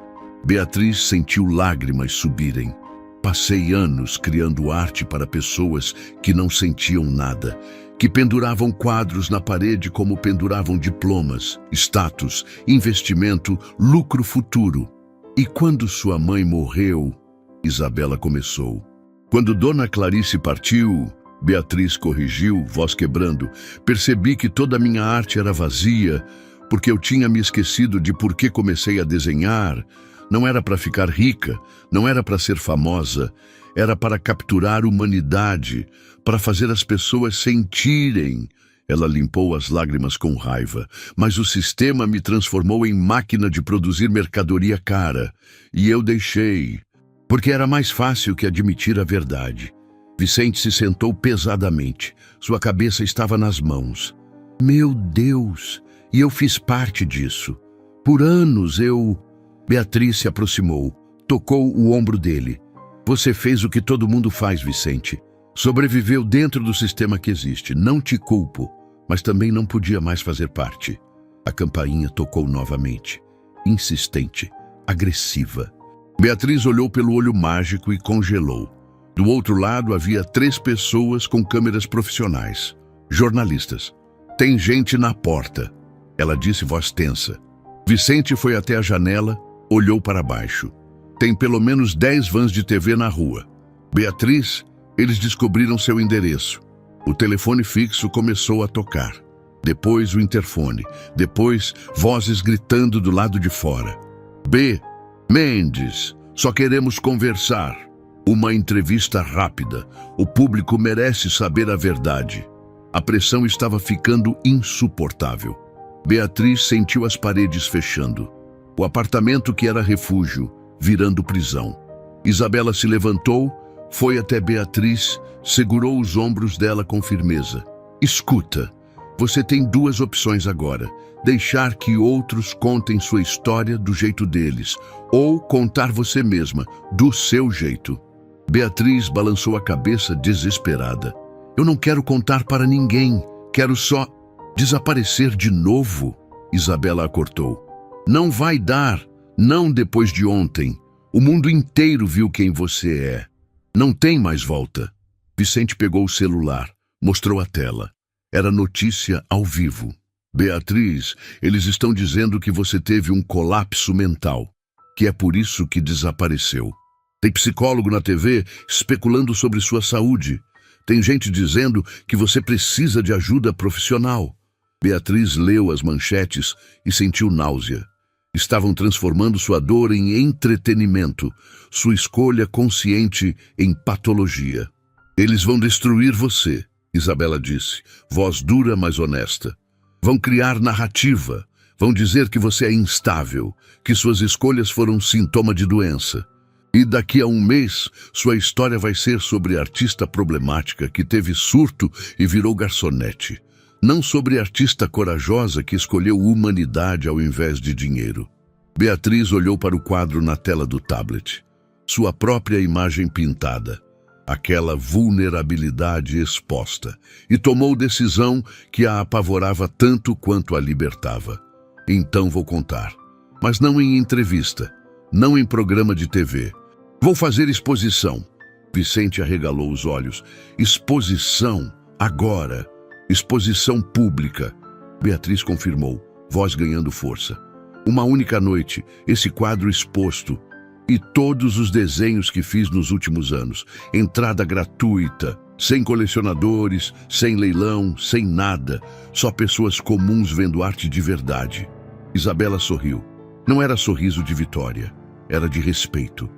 Beatriz sentiu lágrimas subirem. Passei anos criando arte para pessoas que não sentiam nada, que penduravam quadros na parede como penduravam diplomas, status, investimento, lucro futuro. E quando sua mãe morreu, Isabela começou. Quando Dona Clarice partiu, Beatriz corrigiu, voz quebrando, percebi que toda a minha arte era vazia, porque eu tinha me esquecido de por que comecei a desenhar. Não era para ficar rica, não era para ser famosa, era para capturar humanidade, para fazer as pessoas sentirem. Ela limpou as lágrimas com raiva, mas o sistema me transformou em máquina de produzir mercadoria cara, e eu deixei. porque era mais fácil que admitir a verdade. Vicente se sentou pesadamente. Sua cabeça estava nas mãos. Meu Deus! E eu fiz parte disso. Por anos eu... Beatriz se aproximou, tocou o ombro dele. Você fez o que todo mundo faz, Vicente. Sobreviveu dentro do sistema que existe. Não te culpo, mas também não podia mais fazer parte. A campainha tocou novamente, insistente, agressiva. Beatriz olhou pelo olho mágico e congelou. Do outro lado havia 3 pessoas com câmeras profissionais, jornalistas. Tem gente na porta, ela disse, voz tensa. Vicente foi até a janela, olhou para baixo. Tem pelo menos 10 vans de TV na rua. Beatriz, eles descobriram seu endereço. O telefone fixo começou a tocar. Depois o interfone. Depois vozes gritando do lado de fora. B. Mendes, só queremos conversar. Uma entrevista rápida. O público merece saber a verdade. A pressão estava ficando insuportável. Beatriz sentiu as paredes fechando. O apartamento que era refúgio, virando prisão. Isabela se levantou, foi até Beatriz, segurou os ombros dela com firmeza. Escuta, você tem 2 opções agora. Deixar que outros contem sua história do jeito deles, ou contar você mesma, do seu jeito. Beatriz balançou a cabeça desesperada. Eu não quero contar para ninguém, quero só desaparecer de novo. Isabela a cortou. Não vai dar, não depois de ontem. O mundo inteiro viu quem você é. Não tem mais volta. Vicente pegou o celular, mostrou a tela. Era notícia ao vivo. Beatriz, eles estão dizendo que você teve um colapso mental, que é por isso que desapareceu. Tem psicólogo na TV especulando sobre sua saúde. Tem gente dizendo que você precisa de ajuda profissional. Beatriz leu as manchetes e sentiu náusea. Estavam transformando sua dor em entretenimento, sua escolha consciente em patologia. Eles vão destruir você, Isabela disse, voz dura, mas honesta. Vão criar narrativa, vão dizer que você é instável, que suas escolhas foram sintoma de doença. E daqui a um mês, sua história vai ser sobre a artista problemática que teve surto e virou garçonete. Não sobre a artista corajosa que escolheu humanidade ao invés de dinheiro. Beatriz olhou para o quadro na tela do tablet. Sua própria imagem pintada. Aquela vulnerabilidade exposta. E tomou decisão que a apavorava tanto quanto a libertava. Então vou contar. Mas não em entrevista. Não em programa de TV. Vou fazer exposição. Vicente arregalou os olhos. Exposição, agora. Exposição pública. Beatriz confirmou, voz ganhando força. Uma única noite, esse quadro exposto. E todos os desenhos que fiz nos últimos anos. Entrada gratuita, sem colecionadores, sem leilão, sem nada. Só pessoas comuns vendo arte de verdade. Isabela sorriu. Não era sorriso de vitória, era de respeito.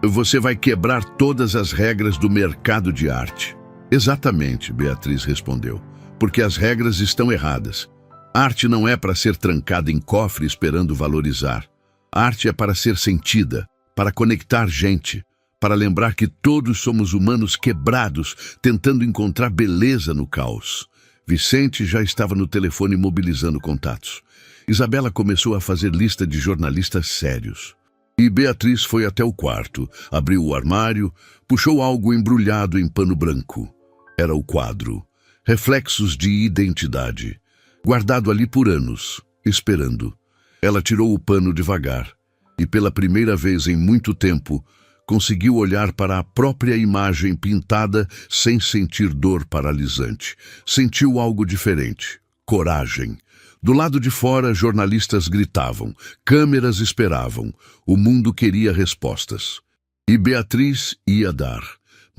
Você vai quebrar todas as regras do mercado de arte. Exatamente, Beatriz respondeu. Porque as regras estão erradas. Arte não é para ser trancada em cofre esperando valorizar. Arte é para ser sentida, para conectar gente, para lembrar que todos somos humanos quebrados, tentando encontrar beleza no caos. Vicente já estava no telefone mobilizando contatos. Isabela começou a fazer lista de jornalistas sérios. E Beatriz foi até o quarto, abriu o armário, puxou algo embrulhado em pano branco. Era o quadro. Reflexos de identidade. Guardado ali por anos, esperando. Ela tirou o pano devagar e, pela primeira vez em muito tempo, conseguiu olhar para a própria imagem pintada sem sentir dor paralisante. Sentiu algo diferente. Coragem. Do lado de fora, jornalistas gritavam, câmeras esperavam. O mundo queria respostas. E Beatriz ia dar.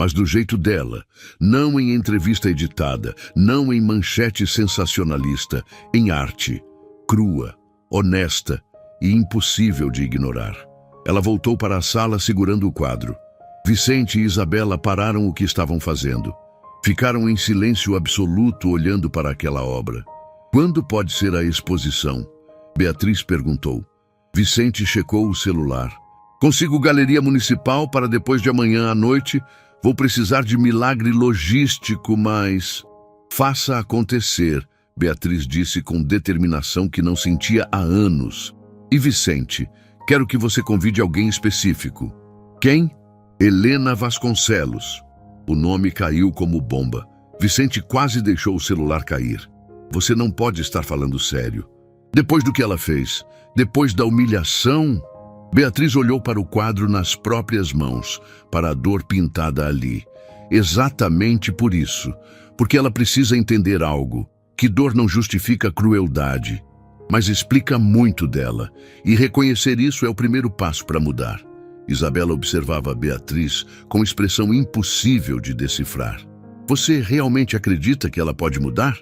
Mas do jeito dela, não em entrevista editada, não em manchete sensacionalista, em arte, crua, honesta e impossível de ignorar. Ela voltou para a sala segurando o quadro. Vicente e Isabela pararam o que estavam fazendo. Ficaram em silêncio absoluto olhando para aquela obra. Quando pode ser a exposição? Beatriz perguntou. Vicente checou o celular. Consigo galeria municipal para depois de amanhã à noite. Vou precisar de milagre logístico, mas... Faça acontecer, Beatriz disse com determinação que não sentia há anos. E Vicente, quero que você convide alguém específico. Quem? Helena Vasconcelos. O nome caiu como bomba. Vicente quase deixou o celular cair. Você não pode estar falando sério. Depois do que ela fez, depois da humilhação... Beatriz olhou para o quadro nas próprias mãos, para a dor pintada ali. Exatamente por isso, porque ela precisa entender algo, que dor não justifica crueldade, mas explica muito dela, e reconhecer isso é o primeiro passo para mudar. Isabela observava Beatriz com expressão impossível de decifrar. Você realmente acredita que ela pode mudar?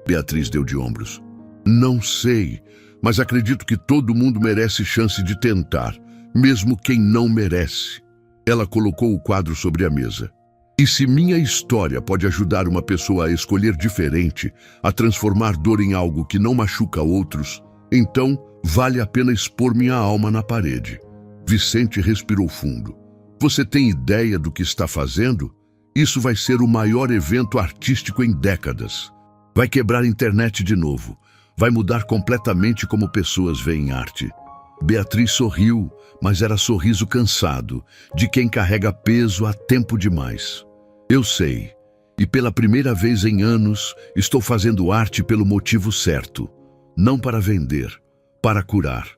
Beatriz deu de ombros. Não sei, mas acredito que todo mundo merece chance de tentar, mesmo quem não merece. Ela colocou o quadro sobre a mesa. E se minha história pode ajudar uma pessoa a escolher diferente, a transformar dor em algo que não machuca outros, então vale a pena expor minha alma na parede. Vicente respirou fundo. Você tem ideia do que está fazendo? Isso vai ser o maior evento artístico em décadas. Vai quebrar a internet de novo. Vai mudar completamente como pessoas veem arte. Beatriz sorriu, mas era sorriso cansado, de quem carrega peso há tempo demais. Eu sei, e pela primeira vez em anos, estou fazendo arte pelo motivo certo. Não para vender, para curar.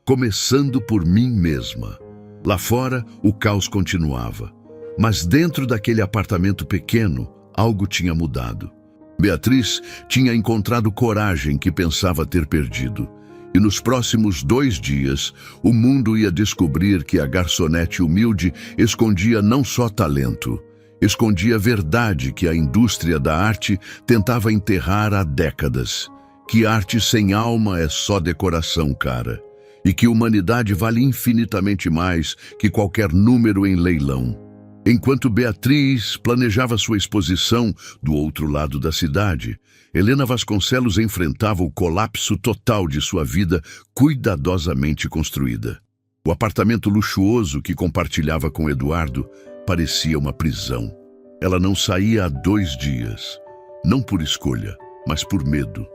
Começando por mim mesma. Lá fora, o caos continuava. Mas dentro daquele apartamento pequeno, algo tinha mudado. Beatriz tinha encontrado coragem que pensava ter perdido. E nos próximos 2 dias, o mundo ia descobrir que a garçonete humilde escondia não só talento, escondia a verdade que a indústria da arte tentava enterrar há décadas. Que arte sem alma é só decoração cara. E que humanidade vale infinitamente mais que qualquer número em leilão. Enquanto Beatriz planejava sua exposição do outro lado da cidade, Helena Vasconcelos enfrentava o colapso total de sua vida cuidadosamente construída. O apartamento luxuoso que compartilhava com Eduardo parecia uma prisão. Ela não saía há 2 dias, não por escolha, mas por medo.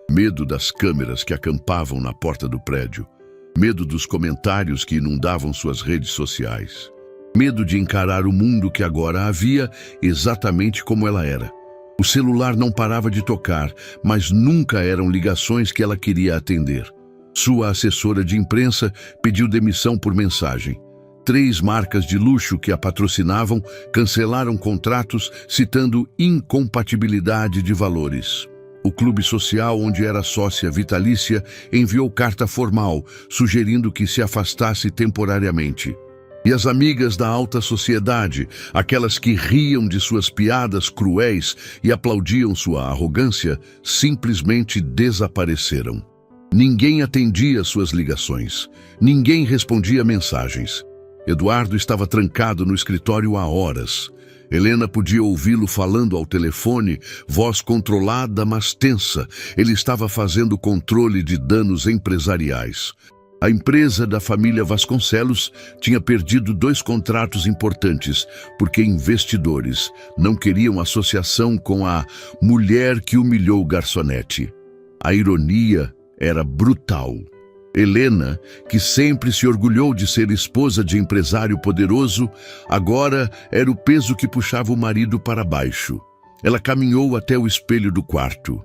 Medo das câmeras que acampavam na porta do prédio, medo dos comentários que inundavam suas redes sociais. Medo de encarar o mundo que agora havia exatamente como ela era. O celular não parava de tocar, mas nunca eram ligações que ela queria atender. Sua assessora de imprensa pediu demissão por mensagem. 3 marcas de luxo que a patrocinavam cancelaram contratos citando incompatibilidade de valores. O clube social onde era sócia vitalícia enviou carta formal sugerindo que se afastasse temporariamente. E as amigas da alta sociedade, aquelas que riam de suas piadas cruéis e aplaudiam sua arrogância, simplesmente desapareceram. Ninguém atendia suas ligações. Ninguém respondia mensagens. Eduardo estava trancado no escritório há horas. Helena podia ouvi-lo falando ao telefone, voz controlada, mas tensa. Ele estava fazendo controle de danos empresariais. A empresa da família Vasconcelos tinha perdido 2 contratos importantes, porque investidores não queriam associação com a mulher que humilhou garçonete. A ironia era brutal. Helena, que sempre se orgulhou de ser esposa de empresário poderoso, agora era o peso que puxava o marido para baixo. Ela caminhou até o espelho do quarto.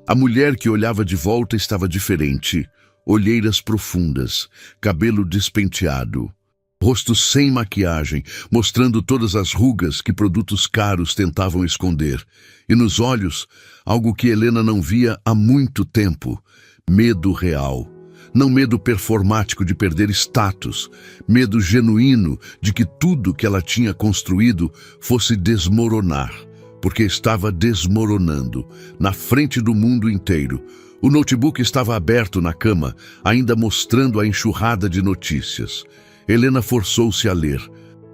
A mulher que olhava de volta estava diferente. Olheiras profundas, cabelo despenteado, rosto sem maquiagem, mostrando todas as rugas que produtos caros tentavam esconder. E nos olhos, algo que Helena não via há muito tempo, medo real. Não medo performático de perder status, medo genuíno de que tudo que ela tinha construído fosse desmoronar, porque estava desmoronando, na frente do mundo inteiro. O notebook estava aberto na cama, ainda mostrando a enxurrada de notícias. Helena forçou-se a ler.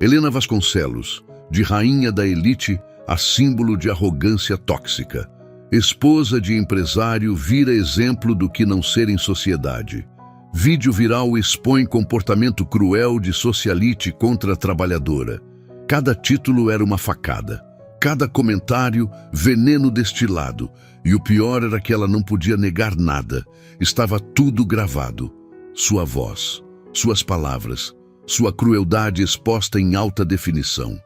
Helena Vasconcelos, de rainha da elite a símbolo de arrogância tóxica. Esposa de empresário vira exemplo do que não ser em sociedade. Vídeo viral expõe comportamento cruel de socialite contra a trabalhadora. Cada título era uma facada. Cada comentário, veneno destilado. E o pior era que ela não podia negar nada. Estava tudo gravado. Sua voz, suas palavras, sua crueldade exposta em alta definição.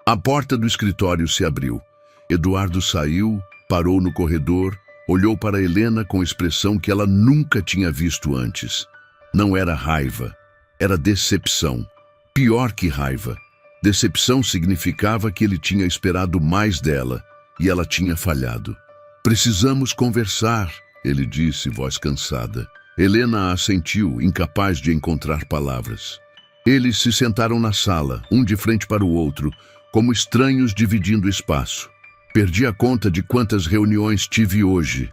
A porta do escritório se abriu. Eduardo saiu, parou no corredor, olhou para Helena com expressão que ela nunca tinha visto antes. Não era raiva, era decepção. Pior que raiva. Decepção significava que ele tinha esperado mais dela e ela tinha falhado. Precisamos conversar, ele disse, voz cansada. Helena assentiu, incapaz de encontrar palavras. Eles se sentaram na sala, um de frente para o outro, como estranhos dividindo espaço. Perdi a conta de quantas reuniões tive hoje.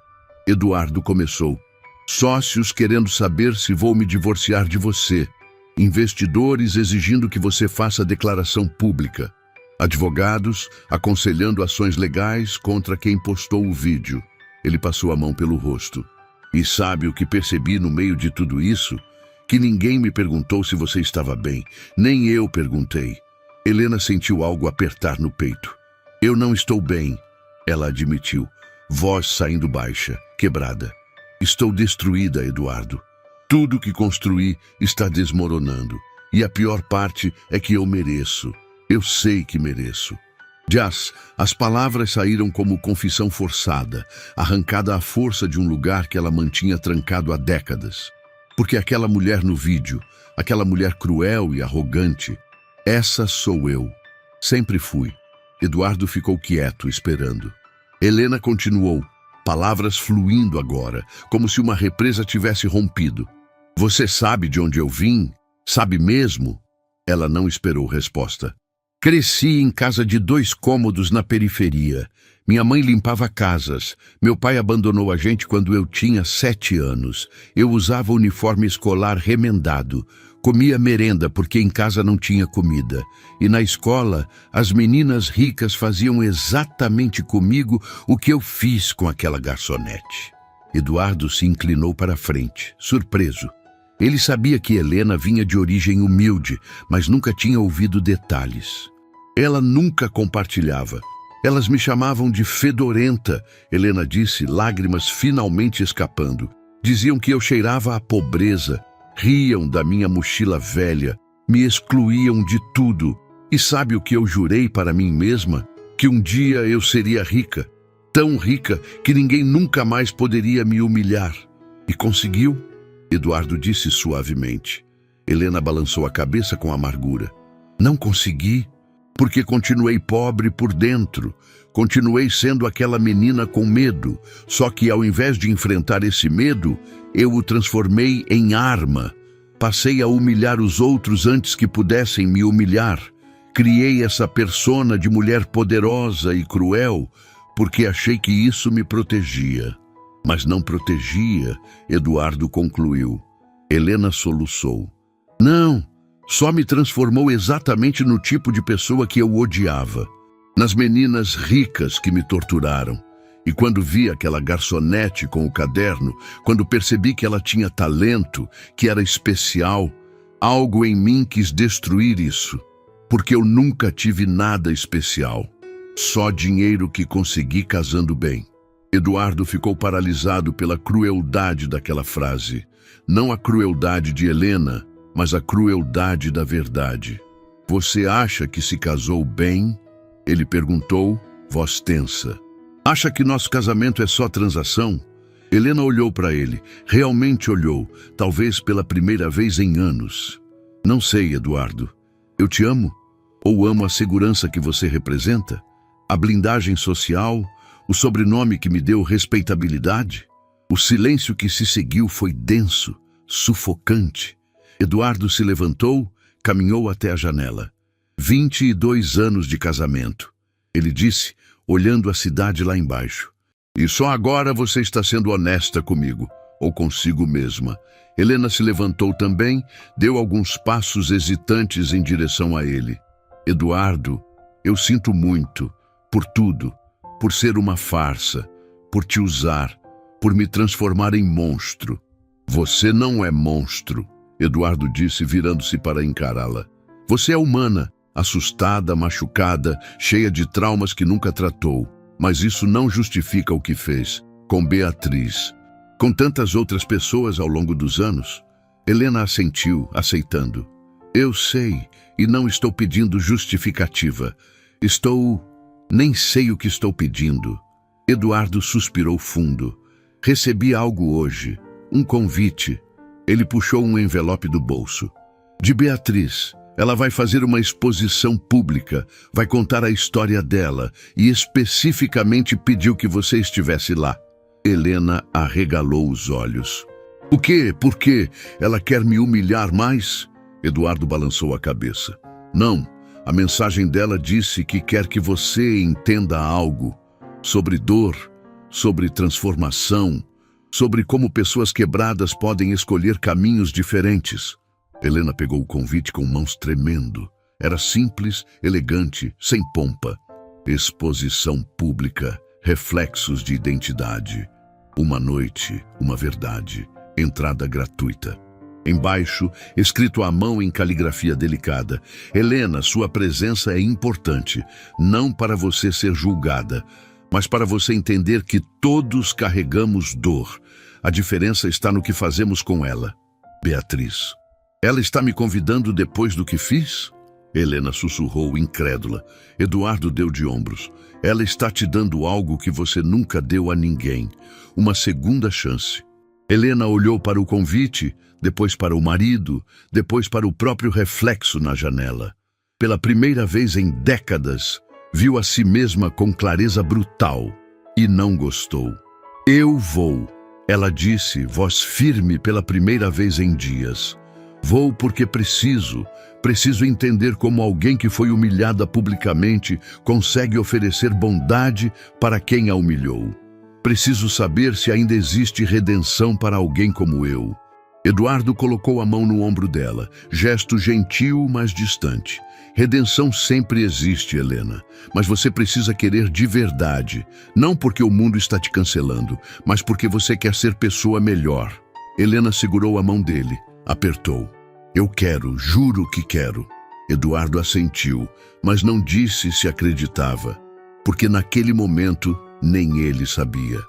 Eduardo começou. Sócios querendo saber se vou me divorciar de você. Investidores exigindo que você faça declaração pública. Advogados aconselhando ações legais contra quem postou o vídeo. Ele passou a mão pelo rosto. E sabe o que percebi no meio de tudo isso? Que ninguém me perguntou se você estava bem. Nem eu perguntei. Helena sentiu algo apertar no peito. Eu não estou bem, ela admitiu, voz saindo baixa, quebrada. Estou destruída, Eduardo. Tudo que construí está desmoronando. E a pior parte é que eu mereço. Eu sei que mereço. Jazz, as palavras saíram como confissão forçada, arrancada à força de um lugar que ela mantinha trancado há décadas. Porque aquela mulher no vídeo, aquela mulher cruel e arrogante, essa sou eu. Sempre fui. Eduardo ficou quieto, esperando. Helena continuou, palavras fluindo agora, como se uma represa tivesse rompido. Você sabe de onde eu vim? Sabe mesmo? Ela não esperou resposta. Cresci em casa de 2 cômodos na periferia. Minha mãe limpava casas. Meu pai abandonou a gente quando eu tinha 7 anos. Eu usava uniforme escolar remendado. Comia merenda porque em casa não tinha comida. E na escola, as meninas ricas faziam exatamente comigo o que eu fiz com aquela garçonete. Eduardo se inclinou para a frente, surpreso. Ele sabia que Helena vinha de origem humilde, mas nunca tinha ouvido detalhes. Ela nunca compartilhava. Elas me chamavam de fedorenta, Helena disse, lágrimas finalmente escapando. Diziam que eu cheirava a pobreza. Riam da minha mochila velha, me excluíam de tudo. E sabe o que eu jurei para mim mesma? Que um dia eu seria rica, tão rica que ninguém nunca mais poderia me humilhar. E conseguiu? Eduardo disse suavemente. Helena balançou a cabeça com amargura. Não consegui, porque continuei pobre por dentro. Continuei sendo aquela menina com medo, só que ao invés de enfrentar esse medo, eu o transformei em arma. Passei a humilhar os outros antes que pudessem me humilhar. Criei essa persona de mulher poderosa e cruel, porque achei que isso me protegia. Mas não protegia, Eduardo concluiu. Helena soluçou. Não, só me transformou exatamente no tipo de pessoa que eu odiava. Nas meninas ricas que me torturaram. E quando vi aquela garçonete com o caderno, quando percebi que ela tinha talento, que era especial, algo em mim quis destruir isso. Porque eu nunca tive nada especial. Só dinheiro que consegui casando bem. Eduardo ficou paralisado pela crueldade daquela frase. Não a crueldade de Helena, mas a crueldade da verdade. Você acha que se casou bem? Ele perguntou, voz tensa. Acha que nosso casamento é só transação? Helena olhou para ele, realmente olhou, talvez pela primeira vez em anos. Não sei, Eduardo. Eu te amo? Ou amo a segurança que você representa? A blindagem social? O sobrenome que me deu respeitabilidade? O silêncio que se seguiu foi denso, sufocante. Eduardo se levantou, caminhou até a janela. 22 anos de casamento. Ele disse, olhando a cidade lá embaixo. E só agora você está sendo honesta comigo, ou consigo mesma. Helena se levantou também, deu alguns passos hesitantes em direção a ele. Eduardo, eu sinto muito, por tudo, por ser uma farsa, por te usar, por me transformar em monstro. Você não é monstro, Eduardo disse, virando-se para encará-la. Você é humana, assustada, machucada, cheia de traumas que nunca tratou. Mas isso não justifica o que fez com Beatriz. Com tantas outras pessoas ao longo dos anos. Helena assentiu, aceitando. Eu sei, e não estou pedindo justificativa. Nem sei o que estou pedindo. Eduardo suspirou fundo. Recebi algo hoje. Um convite. Ele puxou um envelope do bolso. De Beatriz. Ela vai fazer uma exposição pública, vai contar a história dela e especificamente pediu que você estivesse lá. Helena arregalou os olhos. O quê? Por quê? Ela quer me humilhar mais? Eduardo balançou a cabeça. Não, a mensagem dela disse que quer que você entenda algo sobre dor, sobre transformação, sobre como pessoas quebradas podem escolher caminhos diferentes. Helena pegou o convite com mãos tremendo. Era simples, elegante, sem pompa. Exposição pública, reflexos de identidade. Uma noite, uma verdade. Entrada gratuita. Embaixo, escrito à mão em caligrafia delicada. Helena, sua presença é importante, não para você ser julgada, mas para você entender que todos carregamos dor. A diferença está no que fazemos com ela. Beatriz. Ela está me convidando depois do que fiz? Helena sussurrou, incrédula. Eduardo deu de ombros. Ela está te dando algo que você nunca deu a ninguém. Uma segunda chance. Helena olhou para o convite, depois para o marido, depois para o próprio reflexo na janela. Pela primeira vez em décadas, viu a si mesma com clareza brutal e não gostou. Eu vou, ela disse, voz firme pela primeira vez em dias. Vou porque preciso entender como alguém que foi humilhada publicamente consegue oferecer bondade para quem a humilhou. Preciso saber se ainda existe redenção para alguém como eu. Eduardo colocou a mão no ombro dela, gesto gentil, mas distante. Redenção sempre existe, Helena, mas você precisa querer de verdade, não porque o mundo está te cancelando, mas porque você quer ser pessoa melhor. Helena segurou a mão dele. Apertou. Eu quero, juro que quero. Eduardo assentiu, mas não disse se acreditava, porque naquele momento nem ele sabia.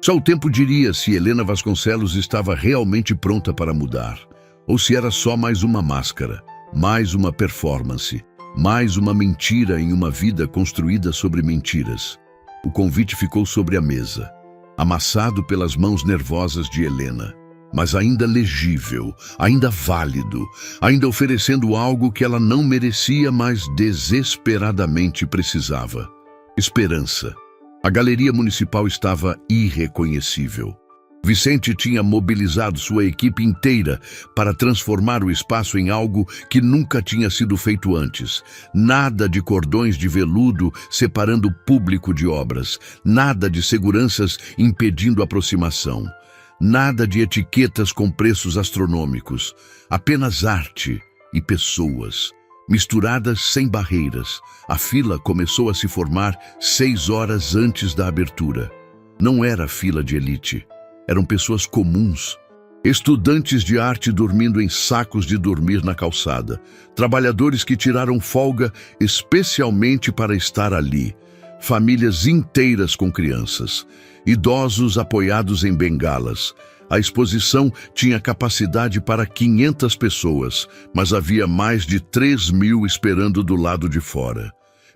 Só o tempo diria se Helena Vasconcelos estava realmente pronta para mudar, ou se era só mais uma máscara, mais uma performance, mais uma mentira em uma vida construída sobre mentiras. O convite ficou sobre a mesa, amassado pelas mãos nervosas de Helena. Mas ainda legível, ainda válido, ainda oferecendo algo que ela não merecia, mas desesperadamente precisava. Esperança. A galeria municipal estava irreconhecível. Vicente tinha mobilizado sua equipe inteira para transformar o espaço em algo que nunca tinha sido feito antes. Nada de cordões de veludo separando o público de obras, nada de seguranças impedindo aproximação. Nada de etiquetas com preços astronômicos, apenas arte e pessoas, misturadas sem barreiras. A fila começou a se formar 6 horas antes da abertura. Não era fila de elite, eram pessoas comuns. Estudantes de arte dormindo em sacos de dormir na calçada, trabalhadores que tiraram folga especialmente para estar ali, famílias inteiras com crianças, idosos apoiados em bengalas. A exposição tinha capacidade para 500 pessoas, mas havia mais de 3.000 esperando do lado de fora.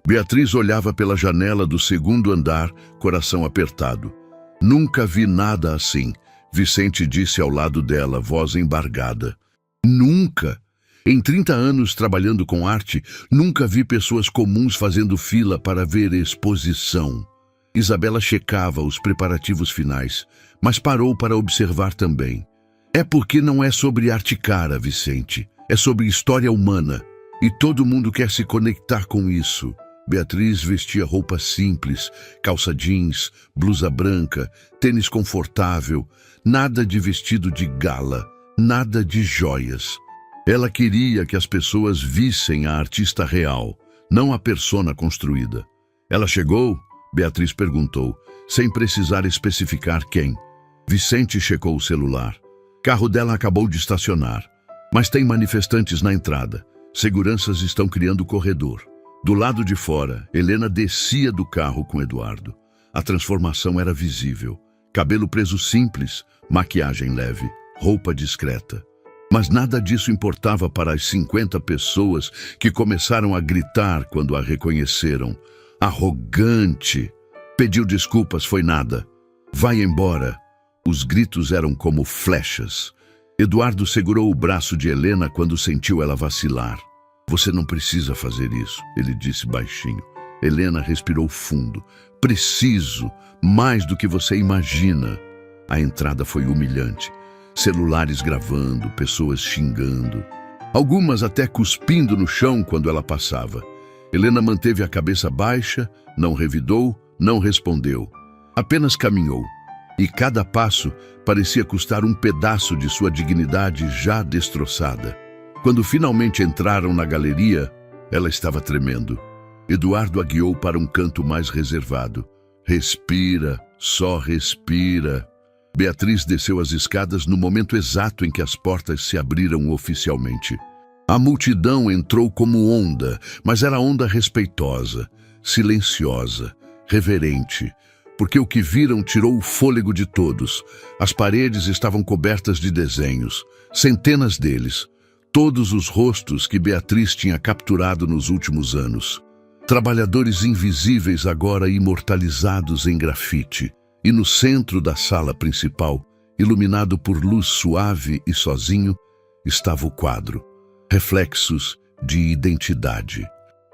Beatriz olhava pela janela do segundo andar, coração apertado. Nunca vi nada assim, Vicente disse ao lado dela, voz embargada. Nunca! Em 30 anos trabalhando com arte, nunca vi pessoas comuns fazendo fila para ver exposição. Isabela checava os preparativos finais, mas parou para observar também. É porque não é sobre arte cara, Vicente. É sobre história humana. E todo mundo quer se conectar com isso. Beatriz vestia roupa simples, calça jeans, blusa branca, tênis confortável, nada de vestido de gala, nada de joias. Ela queria que as pessoas vissem a artista real, não a persona construída. Ela chegou? Beatriz perguntou, sem precisar especificar quem. Vicente checou o celular. Carro dela acabou de estacionar, mas tem manifestantes na entrada. Seguranças estão criando corredor. Do lado de fora, Helena descia do carro com Eduardo. A transformação era visível. Cabelo preso simples, maquiagem leve, roupa discreta. Mas nada disso importava para as 50 pessoas que começaram a gritar quando a reconheceram. Arrogante! Pediu desculpas, foi nada. Vai embora. Os gritos eram como flechas. Eduardo segurou o braço de Helena quando sentiu ela vacilar. Você não precisa fazer isso, ele disse baixinho. Helena respirou fundo. Preciso, mais do que você imagina. A entrada foi humilhante. Celulares gravando, pessoas xingando. Algumas até cuspindo no chão quando ela passava. Helena manteve a cabeça baixa, não revidou, não respondeu. Apenas caminhou. E cada passo parecia custar um pedaço de sua dignidade já destroçada. Quando finalmente entraram na galeria, ela estava tremendo. Eduardo a guiou para um canto mais reservado. Respira, só respira. Beatriz desceu as escadas no momento exato em que as portas se abriram oficialmente. A multidão entrou como onda, mas era onda respeitosa, silenciosa, reverente, porque o que viram tirou o fôlego de todos. As paredes estavam cobertas de desenhos, centenas deles, todos os rostos que Beatriz tinha capturado nos últimos anos. Trabalhadores invisíveis agora imortalizados em grafite. E no centro da sala principal, iluminado por luz suave e sozinho, estava o quadro. Reflexos de identidade.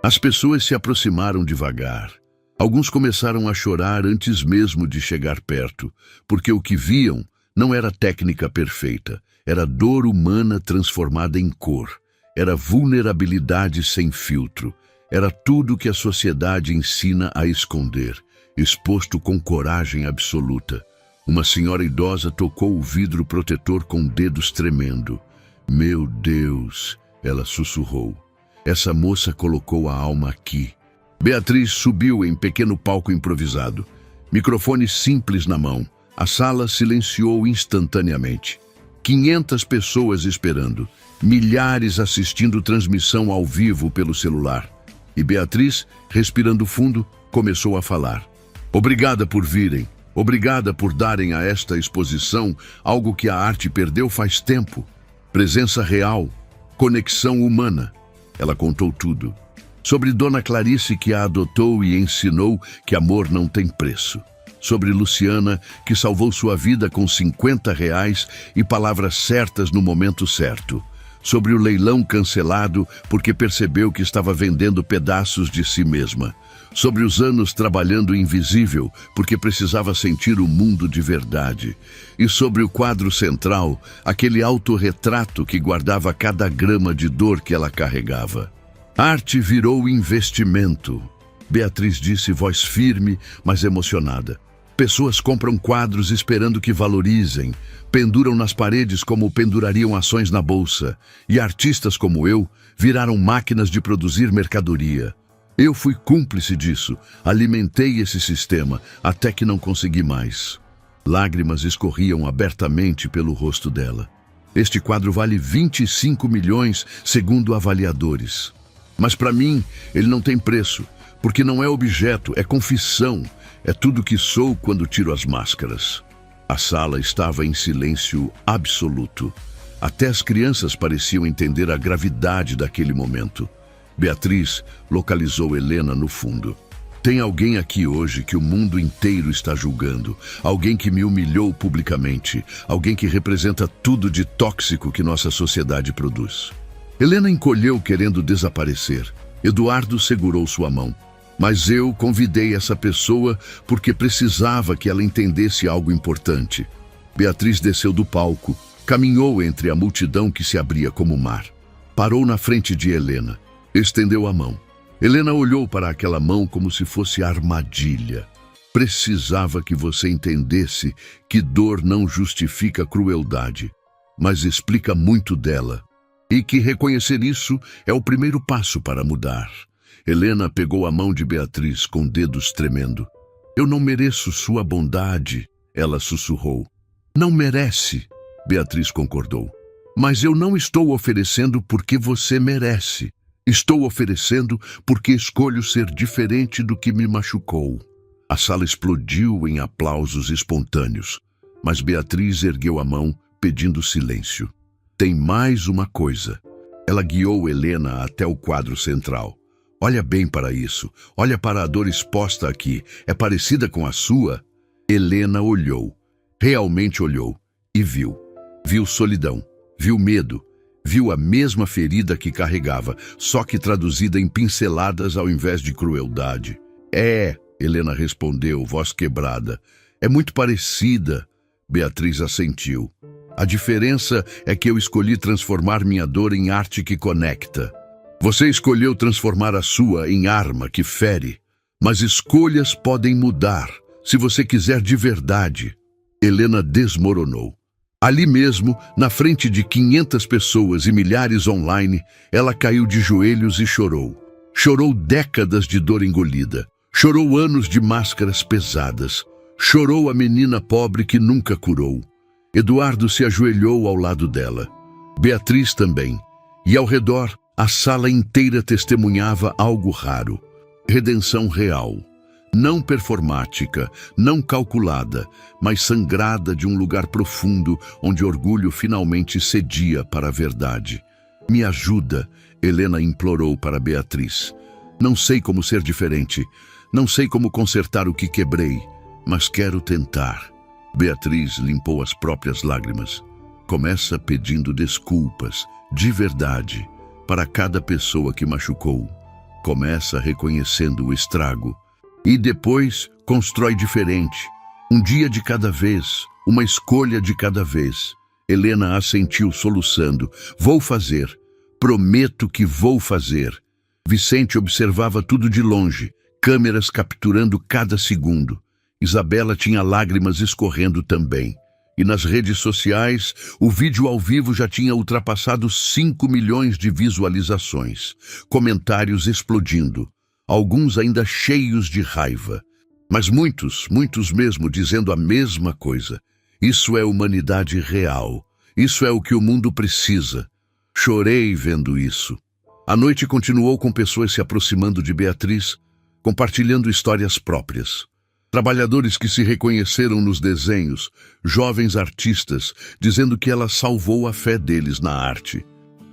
As pessoas se aproximaram devagar. Alguns começaram a chorar antes mesmo de chegar perto, porque o que viam não era técnica perfeita, era dor humana transformada em cor, era vulnerabilidade sem filtro, era tudo que a sociedade ensina a esconder, exposto com coragem absoluta. Uma senhora idosa tocou o vidro protetor com dedos tremendo. Meu Deus, ela sussurrou. Essa moça colocou a alma aqui. Beatriz subiu em pequeno palco improvisado. Microfone simples na mão. A sala silenciou instantaneamente. 500 pessoas esperando. Milhares assistindo transmissão ao vivo pelo celular. E Beatriz, respirando fundo, começou a falar. Obrigada por virem. Obrigada por darem a esta exposição algo que a arte perdeu faz tempo. Presença real. Conexão humana. Ela contou tudo. Sobre Dona Clarice, que a adotou e ensinou que amor não tem preço. Sobre Luciana, que salvou sua vida com R$ 50 e palavras certas no momento certo. Sobre o leilão cancelado porque percebeu que estava vendendo pedaços de si mesma. Sobre os anos trabalhando invisível porque precisava sentir o mundo de verdade. E sobre o quadro central, aquele autorretrato que guardava cada grama de dor que ela carregava. Arte virou investimento. Beatriz disse, voz firme, mas emocionada. Pessoas compram quadros esperando que valorizem, penduram nas paredes como pendurariam ações na bolsa, e artistas como eu viraram máquinas de produzir mercadoria. Eu fui cúmplice disso, alimentei esse sistema, até que não consegui mais. Lágrimas escorriam abertamente pelo rosto dela. Este quadro vale 25 milhões, segundo avaliadores. Mas para mim, ele não tem preço, porque não é objeto, é confissão. É tudo que sou quando tiro as máscaras. A sala estava em silêncio absoluto. Até as crianças pareciam entender a gravidade daquele momento. Beatriz localizou Helena no fundo. Tem alguém aqui hoje que o mundo inteiro está julgando. Alguém que me humilhou publicamente. Alguém que representa tudo de tóxico que nossa sociedade produz. Helena encolheu querendo desaparecer. Eduardo segurou sua mão. Mas eu convidei essa pessoa porque precisava que ela entendesse algo importante. Beatriz desceu do palco, caminhou entre a multidão que se abria como mar. Parou na frente de Helena, estendeu a mão. Helena olhou para aquela mão como se fosse armadilha. Precisava que você entendesse que dor não justifica crueldade, mas explica muito dela. E que reconhecer isso é o primeiro passo para mudar. Helena pegou a mão de Beatriz com dedos tremendo. Eu não mereço sua bondade, ela sussurrou. Não merece. Beatriz concordou. Mas eu não estou oferecendo porque você merece. Estou oferecendo porque escolho ser diferente do que me machucou. A sala explodiu em aplausos espontâneos, mas Beatriz ergueu a mão, pedindo silêncio. Tem mais uma coisa. Ela guiou Helena até o quadro central. Olha bem para isso. Olha para a dor exposta aqui. É parecida com a sua? Helena olhou. Realmente olhou. E viu. Viu solidão. Viu medo. Viu a mesma ferida que carregava, só que traduzida em pinceladas ao invés de crueldade. Helena respondeu, voz quebrada. É muito parecida. Beatriz assentiu. A diferença é que eu escolhi transformar minha dor em arte que conecta. Você escolheu transformar a sua em arma que fere. Mas escolhas podem mudar, se você quiser de verdade. Helena desmoronou. Ali mesmo, na frente de 500 pessoas e milhares online, ela caiu de joelhos e chorou. Chorou décadas de dor engolida. Chorou anos de máscaras pesadas. Chorou a menina pobre que nunca curou. Eduardo se ajoelhou ao lado dela. Beatriz também. E ao redor, a sala inteira testemunhava algo raro. Redenção real. Não performática, não calculada, mas sangrada de um lugar profundo onde orgulho finalmente cedia para a verdade. Me ajuda, Helena implorou para Beatriz. Não sei como ser diferente, não sei como consertar o que quebrei, mas quero tentar. Beatriz limpou as próprias lágrimas. Começa pedindo desculpas, de verdade, para cada pessoa que machucou. Começa reconhecendo o estrago. E depois constrói diferente. Um dia de cada vez, uma escolha de cada vez. Helena assentiu soluçando. Vou fazer. Prometo que vou fazer. Vicente observava tudo de longe, câmeras capturando cada segundo. Isabela tinha lágrimas escorrendo também. E nas redes sociais, o vídeo ao vivo já tinha ultrapassado 5 milhões de visualizações. Comentários explodindo. Alguns ainda cheios de raiva. Mas muitos mesmo dizendo a mesma coisa. Isso é humanidade real. Isso é o que o mundo precisa. Chorei vendo isso. A noite continuou com pessoas se aproximando de Beatriz, compartilhando histórias próprias. Trabalhadores que se reconheceram nos desenhos, jovens artistas, dizendo que ela salvou a fé deles na arte.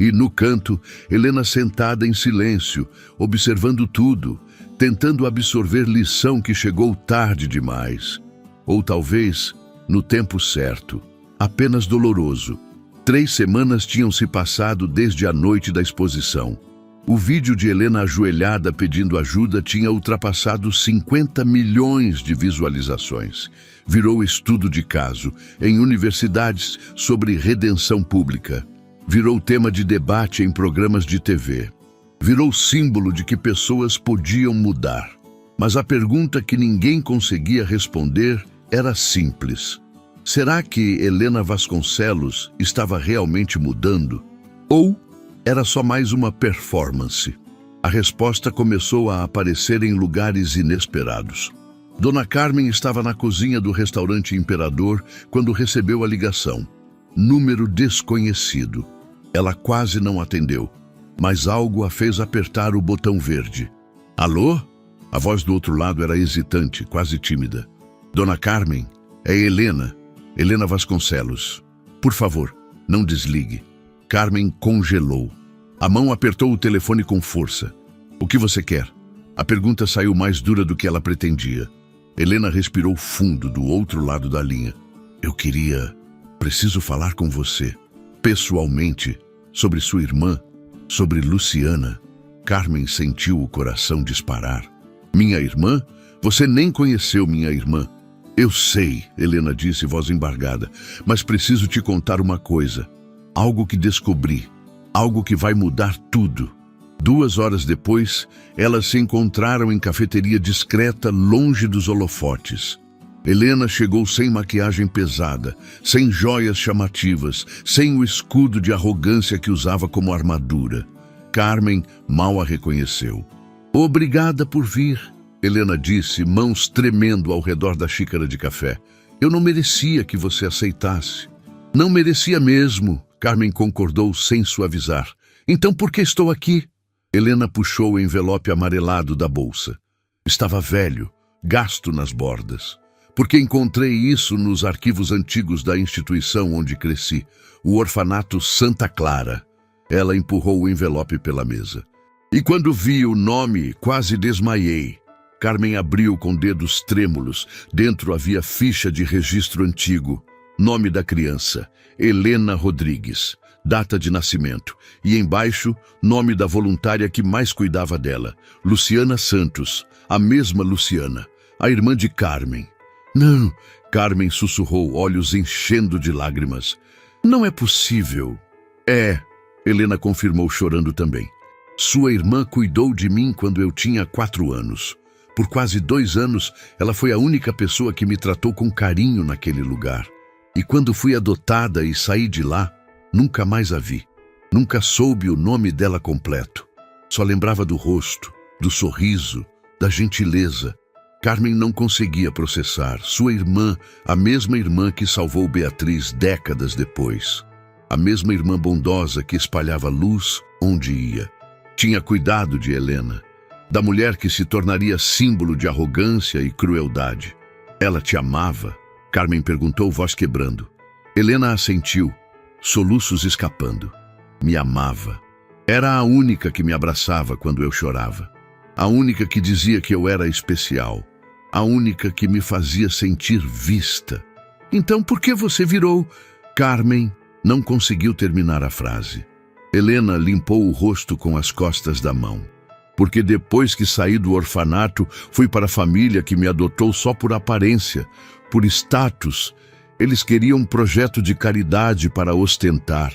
E no canto, Helena sentada em silêncio, observando tudo, tentando absorver lição que chegou tarde demais. Ou talvez, no tempo certo, apenas doloroso. 3 semanas tinham se passado desde a noite da exposição. O vídeo de Helena ajoelhada pedindo ajuda tinha ultrapassado 50 milhões de visualizações. Virou estudo de caso em universidades sobre redenção pública. Virou tema de debate em programas de TV. Virou símbolo de que pessoas podiam mudar. Mas a pergunta que ninguém conseguia responder era simples. Será que Helena Vasconcelos estava realmente mudando? Ou era só mais uma performance? A resposta começou a aparecer em lugares inesperados. Dona Carmen estava na cozinha do restaurante Imperador quando recebeu a ligação. Número desconhecido. Ela quase não atendeu, mas algo a fez apertar o botão verde. Alô? A voz do outro lado era hesitante, quase tímida. Dona Carmen, é Helena. Helena Vasconcelos. Por favor, não desligue. Carmen congelou. A mão apertou o telefone com força. O que você quer? A pergunta saiu mais dura do que ela pretendia. Helena respirou fundo do outro lado da linha. Preciso falar com você. Pessoalmente, sobre sua irmã, sobre Luciana. Carmen sentiu o coração disparar. Minha irmã? Você nem conheceu minha irmã. Eu sei, Helena disse, voz embargada, mas preciso te contar uma coisa. Algo que descobri. Algo que vai mudar tudo. 2 horas depois, elas se encontraram em cafeteria discreta, longe dos holofotes. Helena chegou sem maquiagem pesada, sem joias chamativas, sem o escudo de arrogância que usava como armadura. Carmen mal a reconheceu. Obrigada por vir, Helena disse, mãos tremendo ao redor da xícara de café. Eu não merecia que você aceitasse. Não merecia mesmo, Carmen concordou sem suavizar. Então por que estou aqui? Helena puxou o envelope amarelado da bolsa. Estava velho, gasto nas bordas. Porque encontrei isso nos arquivos antigos da instituição onde cresci, o orfanato Santa Clara. Ela empurrou o envelope pela mesa. E quando vi o nome, quase desmaiei. Carmen abriu com dedos trêmulos. Dentro havia ficha de registro antigo. Nome da criança, Helena Rodrigues. Data de nascimento. E embaixo, nome da voluntária que mais cuidava dela. Luciana Santos. A mesma Luciana. A irmã de Carmen. Não, Carmen sussurrou, olhos enchendo de lágrimas. Não é possível. É, Helena confirmou chorando também. Sua irmã cuidou de mim quando eu tinha 4 anos. Por quase 2 anos, ela foi a única pessoa que me tratou com carinho naquele lugar. E quando fui adotada e saí de lá, nunca mais a vi. Nunca soube o nome dela completo. Só lembrava do rosto, do sorriso, da gentileza. Carmen não conseguia processar. Sua irmã, a mesma irmã que salvou Beatriz décadas depois. A mesma irmã bondosa que espalhava luz onde ia. Tinha cuidado de Helena, da mulher que se tornaria símbolo de arrogância e crueldade. Ela te amava? Carmen perguntou, voz quebrando. Helena assentiu, soluços escapando. Me amava. Era a única que me abraçava quando eu chorava. A única que dizia que eu era especial. A única que me fazia sentir vista. Então por que você virou? Carmen não conseguiu terminar a frase. Helena limpou o rosto com as costas da mão. Porque depois que saí do orfanato, fui para a família que me adotou só por aparência, por status. Eles queriam um projeto de caridade para ostentar.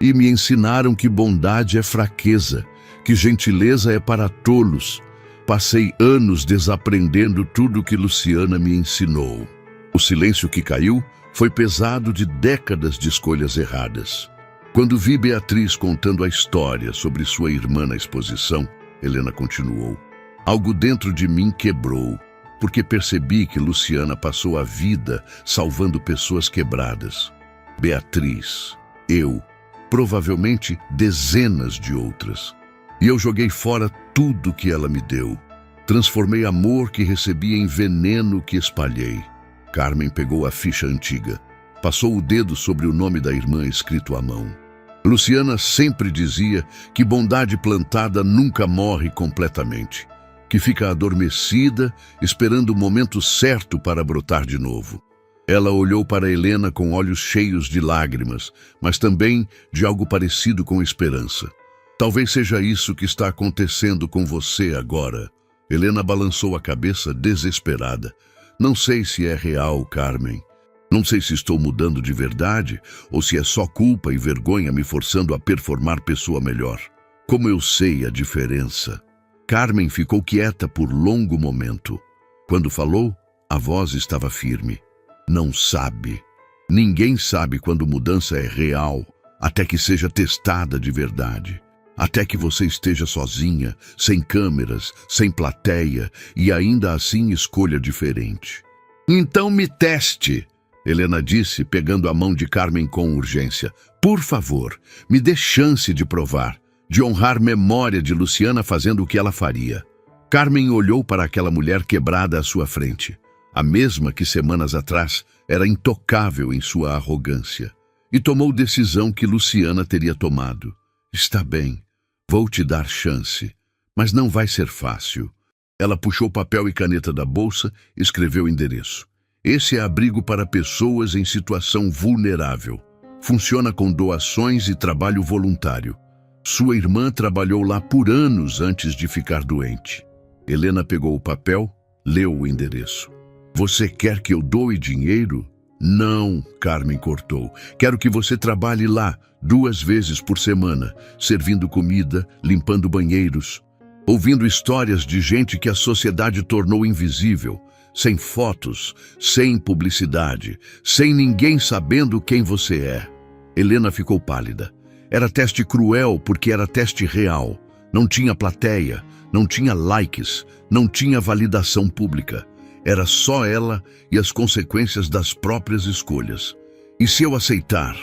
E me ensinaram que bondade é fraqueza, que gentileza é para tolos. Passei anos desaprendendo tudo que Luciana me ensinou. O silêncio que caiu foi pesado de décadas de escolhas erradas. Quando vi Beatriz contando a história sobre sua irmã na exposição, Helena continuou. Algo dentro de mim quebrou, porque percebi que Luciana passou a vida salvando pessoas quebradas. Beatriz, eu, provavelmente dezenas de outras. E eu joguei fora tudo que ela me deu. Transformei amor que recebi em veneno que espalhei. Carmen pegou a ficha antiga. Passou o dedo sobre o nome da irmã escrito à mão. Luciana sempre dizia que bondade plantada nunca morre completamente, que fica adormecida, esperando o momento certo para brotar de novo. Ela olhou para Helena com olhos cheios de lágrimas, mas também de algo parecido com esperança. Talvez seja isso que está acontecendo com você agora. Helena balançou a cabeça desesperada. Não sei se é real, Carmen. Não sei se estou mudando de verdade ou se é só culpa e vergonha me forçando a performar pessoa melhor. Como eu sei a diferença? Carmen ficou quieta por longo momento. Quando falou, a voz estava firme. Não sabe. Ninguém sabe quando mudança é real, até que seja testada de verdade. Até que você esteja sozinha, sem câmeras, sem plateia e ainda assim escolha diferente. Então me teste, Helena disse, pegando a mão de Carmen com urgência. Por favor, me dê chance de provar, de honrar memória de Luciana fazendo o que ela faria. Carmen olhou para aquela mulher quebrada à sua frente, a mesma que semanas atrás era intocável em sua arrogância, e tomou decisão que Luciana teria tomado. Está bem, vou te dar chance, mas não vai ser fácil. Ela puxou papel e caneta da bolsa e escreveu o endereço. Esse é abrigo para pessoas em situação vulnerável. Funciona com doações e trabalho voluntário. Sua irmã trabalhou lá por anos antes de ficar doente. Helena pegou o papel, leu o endereço. Você quer que eu doe dinheiro? Não, Carmen cortou. Quero que você trabalhe lá 2 vezes por semana, servindo comida, limpando banheiros, ouvindo histórias de gente que a sociedade tornou invisível, sem fotos, sem publicidade, sem ninguém sabendo quem você é. Helena ficou pálida. Era teste cruel porque era teste real. Não tinha plateia, não tinha likes, não tinha validação pública. Era só ela e as consequências das próprias escolhas. E se eu aceitar?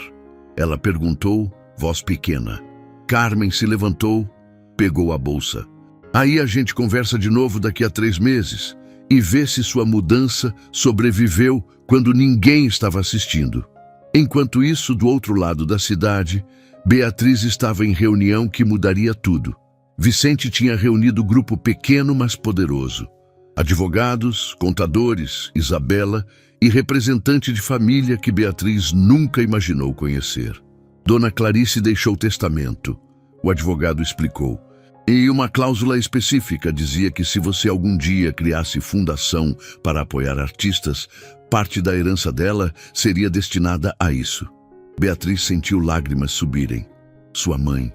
Ela perguntou, voz pequena. Carmen se levantou, pegou a bolsa. Aí a gente conversa de novo daqui a 3 meses e vê se sua mudança sobreviveu quando ninguém estava assistindo. Enquanto isso, do outro lado da cidade, Beatriz estava em reunião que mudaria tudo. Vicente tinha reunido grupo pequeno, mas poderoso. Advogados, contadores, Isabela e representante de família que Beatriz nunca imaginou conhecer. Dona Clarice deixou testamento. O advogado explicou. E uma cláusula específica dizia que se você algum dia criasse fundação para apoiar artistas, parte da herança dela seria destinada a isso. Beatriz sentiu lágrimas subirem. Sua mãe,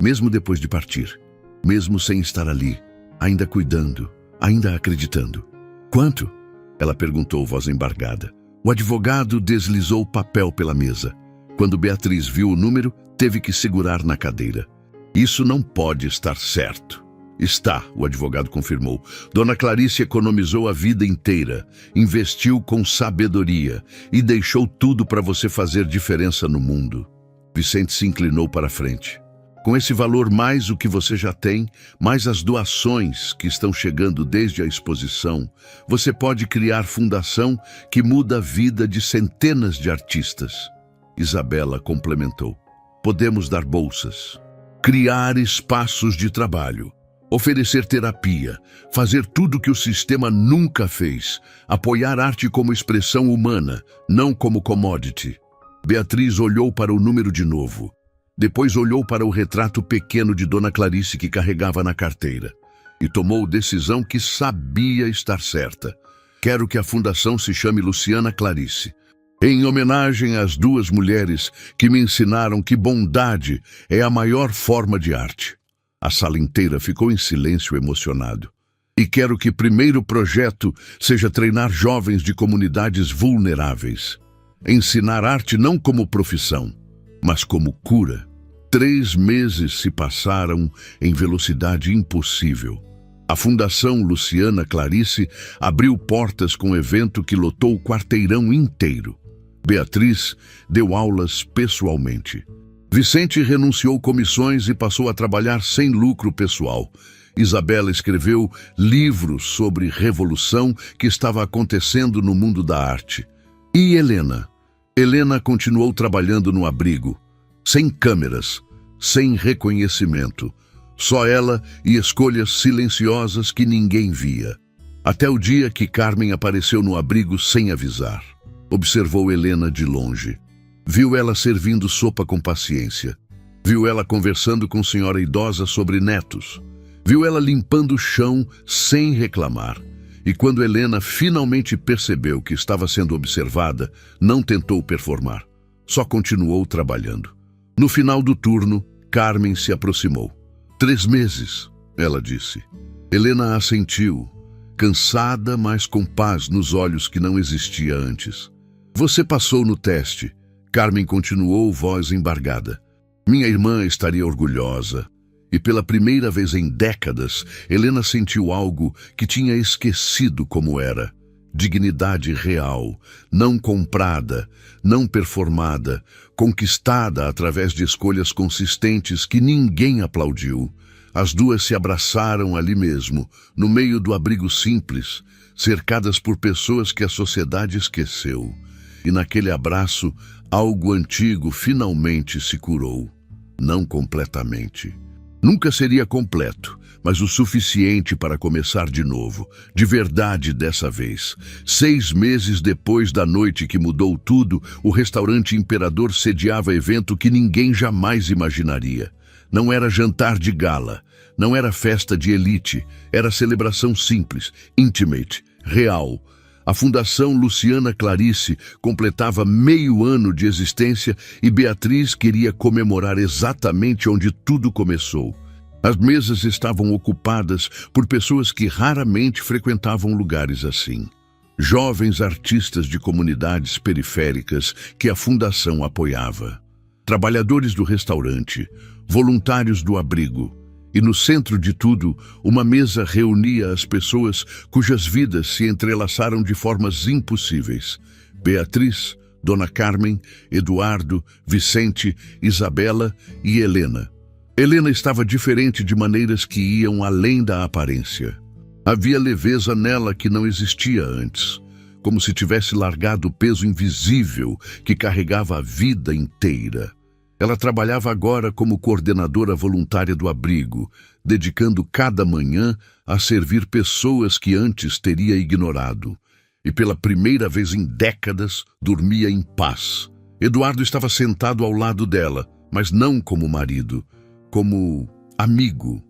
mesmo depois de partir, mesmo sem estar ali, ainda cuidando, ainda acreditando. Quanto? Ela perguntou, voz embargada. O advogado deslizou o papel pela mesa. Quando Beatriz viu o número, teve que segurar na cadeira. Isso não pode estar certo. Está, o advogado confirmou. Dona Clarice economizou a vida inteira, investiu com sabedoria e deixou tudo para você fazer diferença no mundo. Vicente se inclinou para a frente. Com esse valor mais o que você já tem, mais as doações que estão chegando desde a exposição, você pode criar fundação que muda a vida de centenas de artistas. Isabela complementou. Podemos dar bolsas, criar espaços de trabalho, oferecer terapia, fazer tudo que o sistema nunca fez, apoiar arte como expressão humana, não como commodity. Beatriz olhou para o número de novo. Depois olhou para o retrato pequeno de Dona Clarice que carregava na carteira e tomou decisão que sabia estar certa. Quero que a fundação se chame Luciana Clarice, em homenagem às 2 mulheres que me ensinaram que bondade é a maior forma de arte. A sala inteira ficou em silêncio emocionado. E quero que o primeiro projeto seja treinar jovens de comunidades vulneráveis. Ensinar arte não como profissão, mas como cura. 3 meses se passaram em velocidade impossível. A Fundação Luciana Clarice abriu portas com um evento que lotou o quarteirão inteiro. Beatriz deu aulas pessoalmente. Vicente renunciou comissões e passou a trabalhar sem lucro pessoal. Isabela escreveu livros sobre revolução que estava acontecendo no mundo da arte. E Helena? Helena continuou trabalhando no abrigo, sem câmeras, sem reconhecimento. Só ela e escolhas silenciosas que ninguém via. Até o dia que Carmen apareceu no abrigo sem avisar. Observou Helena de longe. Viu ela servindo sopa com paciência. Viu ela conversando com senhora idosa sobre netos. Viu ela limpando o chão sem reclamar. E quando Helena finalmente percebeu que estava sendo observada, não tentou performar. Só continuou trabalhando. No final do turno, Carmen se aproximou. 3 meses, ela disse. Helena assentiu, cansada, mas com paz nos olhos que não existia antes. Você passou no teste. Carmen continuou, voz embargada. Minha irmã estaria orgulhosa. E pela primeira vez em décadas, Helena sentiu algo que tinha esquecido como era. Dignidade real, não comprada, não performada, conquistada através de escolhas consistentes que ninguém aplaudiu. As 2 se abraçaram ali mesmo, no meio do abrigo simples, cercadas por pessoas que a sociedade esqueceu. E naquele abraço, algo antigo finalmente se curou. Não completamente. Nunca seria completo, mas o suficiente para começar de novo, de verdade dessa vez. 6 meses depois da noite que mudou tudo, o restaurante Imperador sediava evento que ninguém jamais imaginaria. Não era jantar de gala, não era festa de elite, era celebração simples, intimate, real. A Fundação Luciana Clarice completava meio ano de existência e Beatriz queria comemorar exatamente onde tudo começou. As mesas estavam ocupadas por pessoas que raramente frequentavam lugares assim. Jovens artistas de comunidades periféricas que a Fundação apoiava. Trabalhadores do restaurante, voluntários do abrigo. E no centro de tudo, uma mesa reunia as pessoas cujas vidas se entrelaçaram de formas impossíveis. Beatriz, Dona Carmen, Eduardo, Vicente, Isabela e Helena. Helena estava diferente de maneiras que iam além da aparência. Havia leveza nela que não existia antes, como se tivesse largado o peso invisível que carregava a vida inteira. Ela trabalhava agora como coordenadora voluntária do abrigo, dedicando cada manhã a servir pessoas que antes teria ignorado. E pela primeira vez em décadas, dormia em paz. Eduardo estava sentado ao lado dela, mas não como marido, como amigo.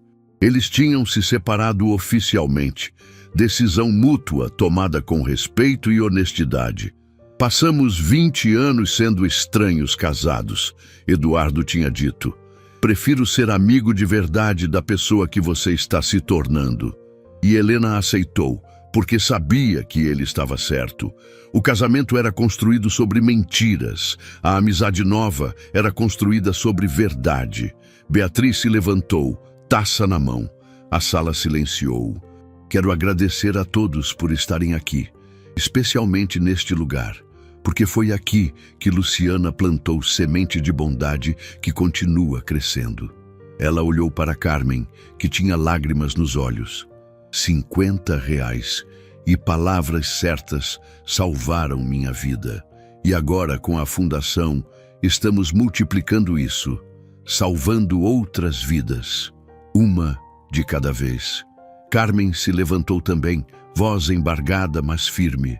Eles tinham se separado oficialmente, decisão mútua tomada com respeito e honestidade. Passamos 20 anos sendo estranhos casados, Eduardo tinha dito. Prefiro ser amigo de verdade da pessoa que você está se tornando. E Helena aceitou, porque sabia que ele estava certo. O casamento era construído sobre mentiras. A amizade nova era construída sobre verdade. Beatriz se levantou, taça na mão. A sala silenciou. Quero agradecer a todos por estarem aqui, especialmente neste lugar, porque foi aqui que Luciana plantou semente de bondade que continua crescendo. Ela olhou para Carmen, que tinha lágrimas nos olhos. R$50 e palavras certas salvaram minha vida. E agora, com a fundação, estamos multiplicando isso, salvando outras vidas, uma de cada vez. Carmen se levantou também, voz embargada, mas firme.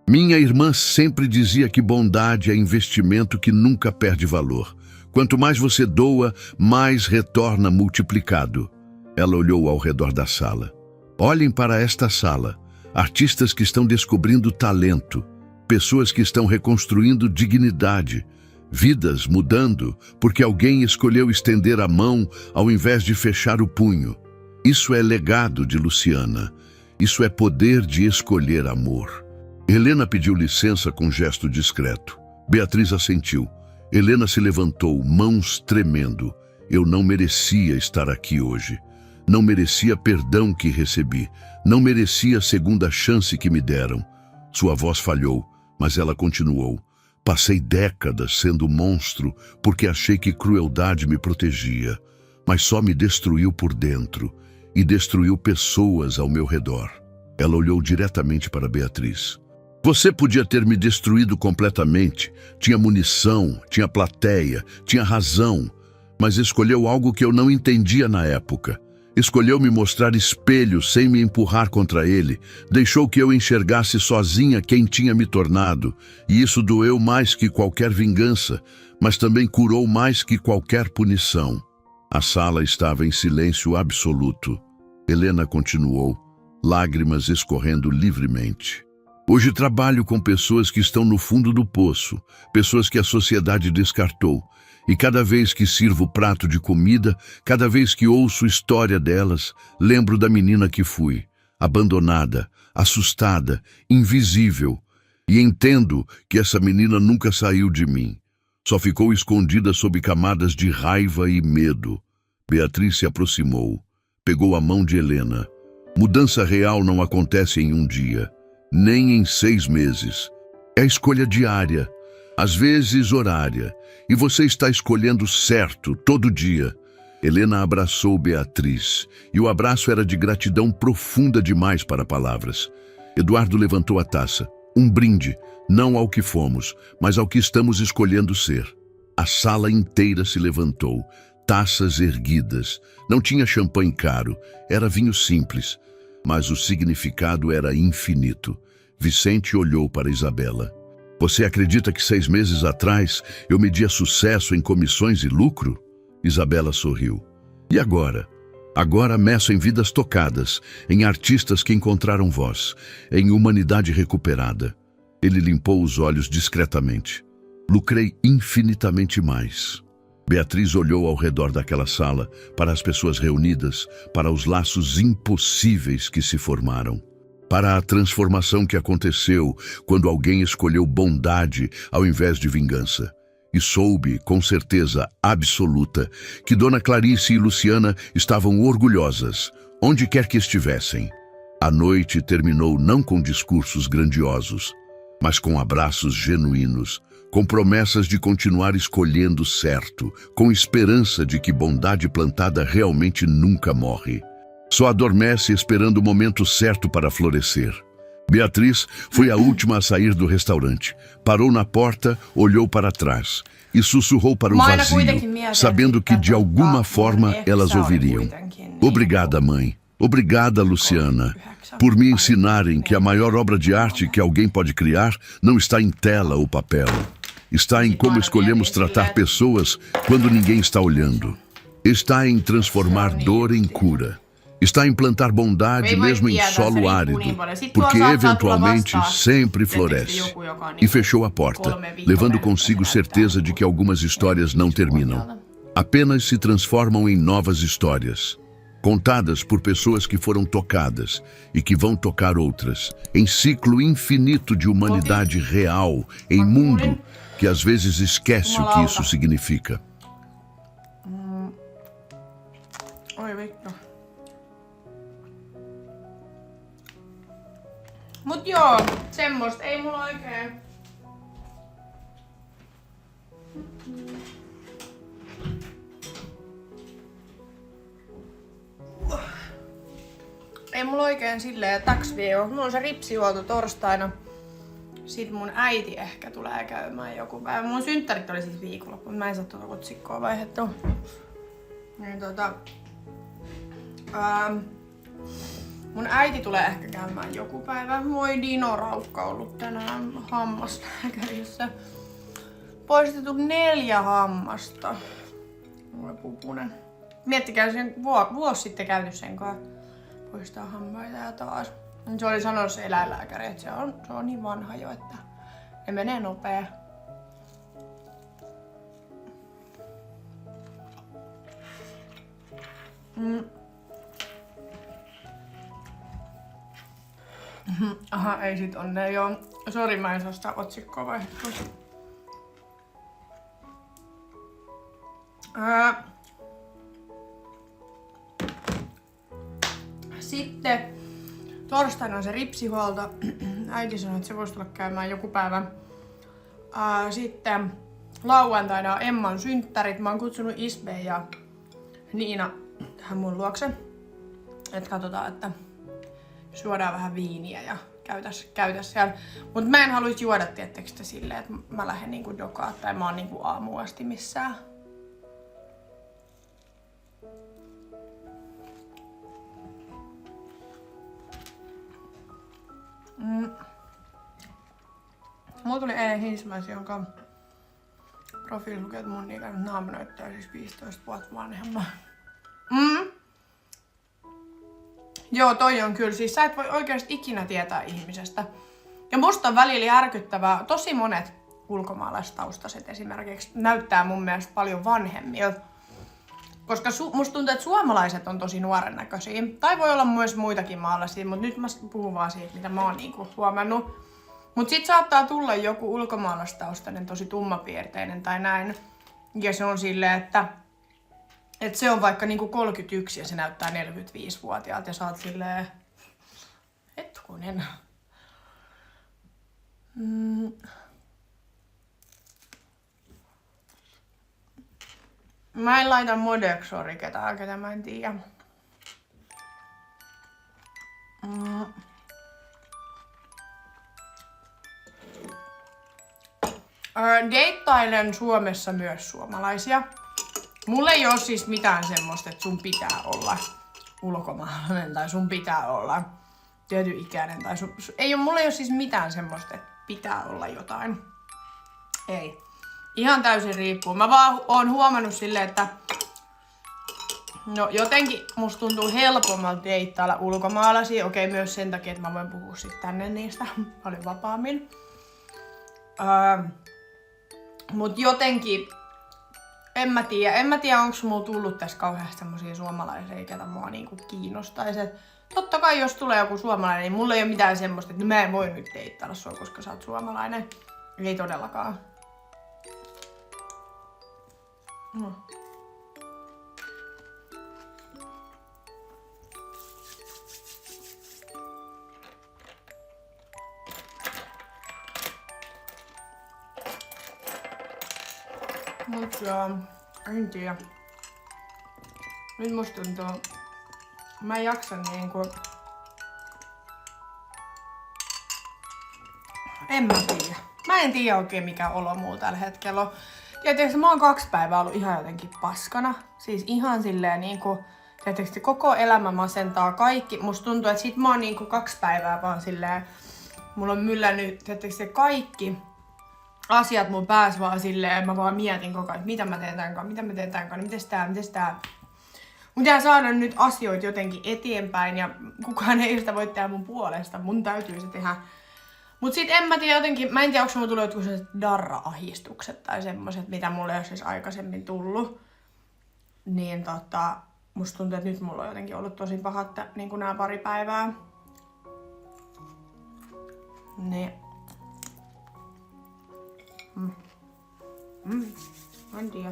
Minha irmã sempre dizia que bondade é investimento que nunca perde valor. Quanto mais você doa, mais retorna multiplicado. Ela olhou ao redor da sala. Olhem para esta sala. Artistas que estão descobrindo talento. Pessoas que estão reconstruindo dignidade. Vidas mudando porque alguém escolheu estender a mão ao invés de fechar o punho. Isso é legado de Luciana. Isso é poder de escolher amor. Helena pediu licença com gesto discreto. Beatriz assentiu. Helena se levantou, mãos tremendo. Eu não merecia estar aqui hoje. Não merecia perdão que recebi. Não merecia a segunda chance que me deram. Sua voz falhou, mas ela continuou. Passei décadas sendo monstro porque achei que crueldade me protegia. Mas só me destruiu por dentro e destruiu pessoas ao meu redor. Ela olhou diretamente para Beatriz. Você podia ter me destruído completamente. Tinha munição, tinha plateia, tinha razão, mas escolheu algo que eu não entendia na época. Escolheu me mostrar espelho sem me empurrar contra ele. Deixou que eu enxergasse sozinha quem tinha me tornado. E isso doeu mais que qualquer vingança, mas também curou mais que qualquer punição. A sala estava em silêncio absoluto. Helena continuou, lágrimas escorrendo livremente. Hoje trabalho com pessoas que estão no fundo do poço, pessoas que a sociedade descartou. E cada vez que sirvo prato de comida, cada vez que ouço história delas, lembro da menina que fui, abandonada, assustada, invisível. E entendo que essa menina nunca saiu de mim. Só ficou escondida sob camadas de raiva e medo. Beatriz se aproximou, pegou a mão de Helena. Mudança real não acontece em um dia, nem em 6 meses. É escolha diária, às vezes horária, e você está escolhendo certo todo dia. Helena abraçou Beatriz, e o abraço era de gratidão profunda demais para palavras. Eduardo levantou a taça. Um brinde, não ao que fomos, mas ao que estamos escolhendo ser. A sala inteira se levantou, taças erguidas. Não tinha champanhe caro, era vinho simples, mas o significado era infinito. Vicente olhou para Isabela. Você acredita que 6 meses atrás eu media sucesso em comissões e lucro? Isabela sorriu. E agora? Agora meço em vidas tocadas, em artistas que encontraram voz, em humanidade recuperada. Ele limpou os olhos discretamente. Lucrei infinitamente mais. Beatriz olhou ao redor daquela sala, para as pessoas reunidas, para os laços impossíveis que se formaram, para a transformação que aconteceu quando alguém escolheu bondade ao invés de vingança. E soube, com certeza absoluta, que Dona Clarice e Luciana estavam orgulhosas, onde quer que estivessem. A noite terminou não com discursos grandiosos, mas com abraços genuínos, com promessas de continuar escolhendo certo, com esperança de que bondade plantada realmente nunca morre. Só adormece esperando o momento certo para florescer. Beatriz foi a última a sair do restaurante. Parou na porta, olhou para trás e sussurrou para o vazio, sabendo que de alguma forma elas ouviriam. Obrigada, mãe. Obrigada, Luciana, por me ensinarem que a maior obra de arte que alguém pode criar não está em tela ou papel. Está em como escolhemos tratar pessoas quando ninguém está olhando. Está em transformar dor em cura. Está em plantar bondade mesmo em solo árido, porque eventualmente sempre floresce. E fechou a porta, levando consigo certeza de que algumas histórias não terminam. Apenas se transformam em novas histórias, contadas por pessoas que foram tocadas e que vão tocar outras, em ciclo infinito de humanidade real, em mundo que às vezes esquece o que isso significa. Oi vittu. Mut joo, semmoista ei mulla oikein. Ei mulla oikein silleen taks viikko. Mulla on se ripsihuolto torstaina. Sit mun äiti ehkä tulee käymään joku päivä. Mun synttärit oli siis viikonloppu, mutta mä en saa tuota otsikkoa vaihdettua. Niin mun äiti tulee ehkä käymään joku päivä. Moi Dino Raukka ollut tänään hammaslääkärissä. Poistettu 4 hammasta. Voi pupunen. Miettikää sen vuosi sitten käyty sen kanssa poistaa hampaita ja taas. Se oli sanonut se eläinlääkäri, että se on niin vanha jo, että ne menee nopea. Aha, ei sit onne joo. Sori, mä en saa sitä otsikkoa vaihdettua. Sitten torstaina on se ripsihuolto. Äiti sanoi, että se voisi tulla käymään joku päivä. Sitten lauantaina on Emman synttärit. Mä oon kutsunut Isbe ja Niina tähän mun luokse. Et katsotaan, että juodaan vähän viiniä ja käytäs siellä. Mut mä en haluis juoda tiettekö silleen, että mä lähden niinku dokaa tai mä oon niinku aamuun asti missään. Mulla tuli eilen Hinsmäis, jonka profiili lukee, että mun ikäinen naama näyttää siis 15 vuotta vanhemman. Joo, toi on kyllä. Siis sä et voi oikeasti ikinä tietää ihmisestä. Ja musta on välillä järkyttävää. Tosi monet ulkomaalaistaustaiset esimerkiksi näyttää mun mielestä paljon vanhemmilta. Koska musta tuntuu, että suomalaiset on tosi nuoren näköisiä. Tai voi olla myös muitakin maalaisia, mutta nyt mä puhun vaan siitä, mitä mä oon niinku huomannut. Mut sit saattaa tulla joku ulkomaalaistaustainen, tosi tummapiirteinen tai näin. Ja se on silleen, että se on vaikka niinku 31 ja se näyttää 45-vuotiaalta ja sä oot silleen... Hetkunen. Mä en laita Modexori ketään, ketä mä en tiedä. Deittailen Suomessa myös suomalaisia. Mulla ei oo siis mitään semmoista, että sun pitää olla ulkomaalainen tai sun pitää olla tietyn ikäinen tai mulla ei oo siis mitään semmoista, että pitää olla jotain. Ei. Ihan täysin riippuu. Mä vaan oon huomannut silleen, että no jotenkin musta tuntuu helpommalta deittailla ulkomaalaisia. Okei, myös sen takia, että mä voin puhua sit tänne niistä paljon vapaammin. Mut jotenkin, en mä tiedä onko mulla tullut tässä kauheasti semmosia suomalaisia, ketä mua niinku kiinnostais. Et totta kai jos tulee joku suomalainen, niin mulla ei oo mitään semmoista, että mä en voi nyt deittailla sua, koska sä oot suomalainen. Ei todellakaan. Mut joo, en tiedä. Nyt musta tuntuu, mä en jaksa niinku... En mä tiedä. Mä en tiedä oikein mikä olo muu tällä hetkellä on. Tietysti mä oon 2 päivää ollut ihan jotenkin paskana. Siis ihan silleen niinku... Tietysti koko elämä masentaa kaikki. Musta tuntuu, että sit mä oon niinku 2 päivää vaan silleen... Mulla on myllännyt tietysti kaikki asiat mun päässä vaan silleen. Mä vaan mietin koko ajan, mitä mä teen tän kanssa, mites tää. Mun pitää saada nyt asioita jotenkin eteenpäin ja kukaan ei sitä voi tehdä mun puolesta. Mun täytyy se tehdä. Mut sit en mä tiedä jotenkin, mä en tiedä onko mulla tullut jotkut sellaiset darra-ahdistukset tai semmoset, mitä mulle ei ole siis aikaisemmin tullut. Niin musta tuntuu, että nyt mulla on jotenkin ollut tosi pahat niin nää 2 päivää. Niin. En tiedä.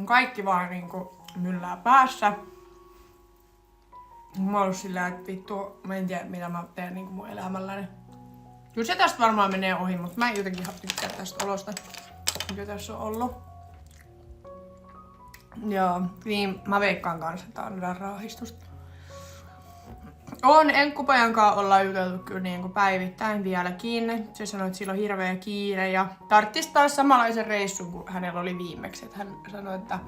Kaikki vaan niinku myllää päässä. Mä oon ollut sillä, että vittu, mä en tiedä mitä mä teen niinku mun elämälläni. Kyllä se tästä varmaan menee ohi, mutta mä en jotenkin tykkää tästä olosta, mikä tässä on ollut. Joo, niin mä veikkaan kanssa, että tää on darra-ahdistusta. Enkkupojan kanssa ollaan juteltu kyllä niinku päivittäin vieläkin. Se sanoi, että sillä on hirveä kiire ja tarttis taas samanlaisen reissun kuin hänellä oli viimeksi. Että hän sanoi, että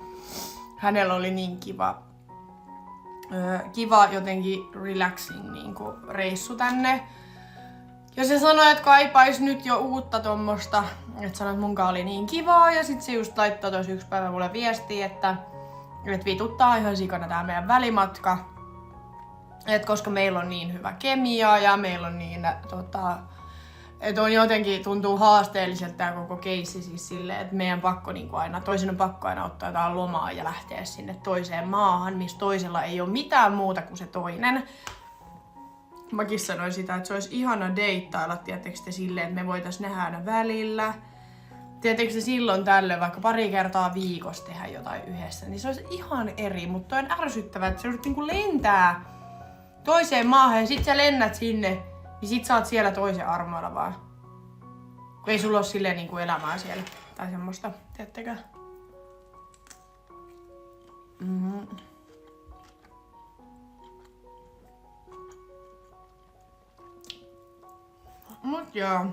hänellä oli niin kiva jotenkin relaxing niinku reissu tänne. Ja se sanoi, että kaipais nyt jo uutta tommosta. Että sanoi, että munkaan oli niin kivaa ja sit se just laittoi tossa 1 päivä mulle viestiä, että vituttaa ihan sikana tää meidän välimatka. Et koska meillä on niin hyvä kemia ja meillä on niin, että on jotenkin tuntuu haasteelliselta tää koko keissi siis silleen, että meidän pakko niinku aina, toisen on pakko aina ottaa jotain lomaa ja lähteä sinne toiseen maahan, missä toisella ei ole mitään muuta kuin se toinen. Mäkin sanoin sitä, että se olisi ihana deittailla, tietysti silleen, että me voitais nähdä aina välillä. Tietysti silloin tällöin vaikka 2 kertaa viikossa tehdä jotain yhdessä, niin se olisi ihan eri, mutta on ärsyttävää, että se olisi niinku lentää toiseen maahan ja sit sä lennät sinne, niin sit sä oot siellä toisen armoilla vaan. Kun ei sulla oo silleen niinku elämää siellä. Tai semmoista, tiedättekö? Mut joo.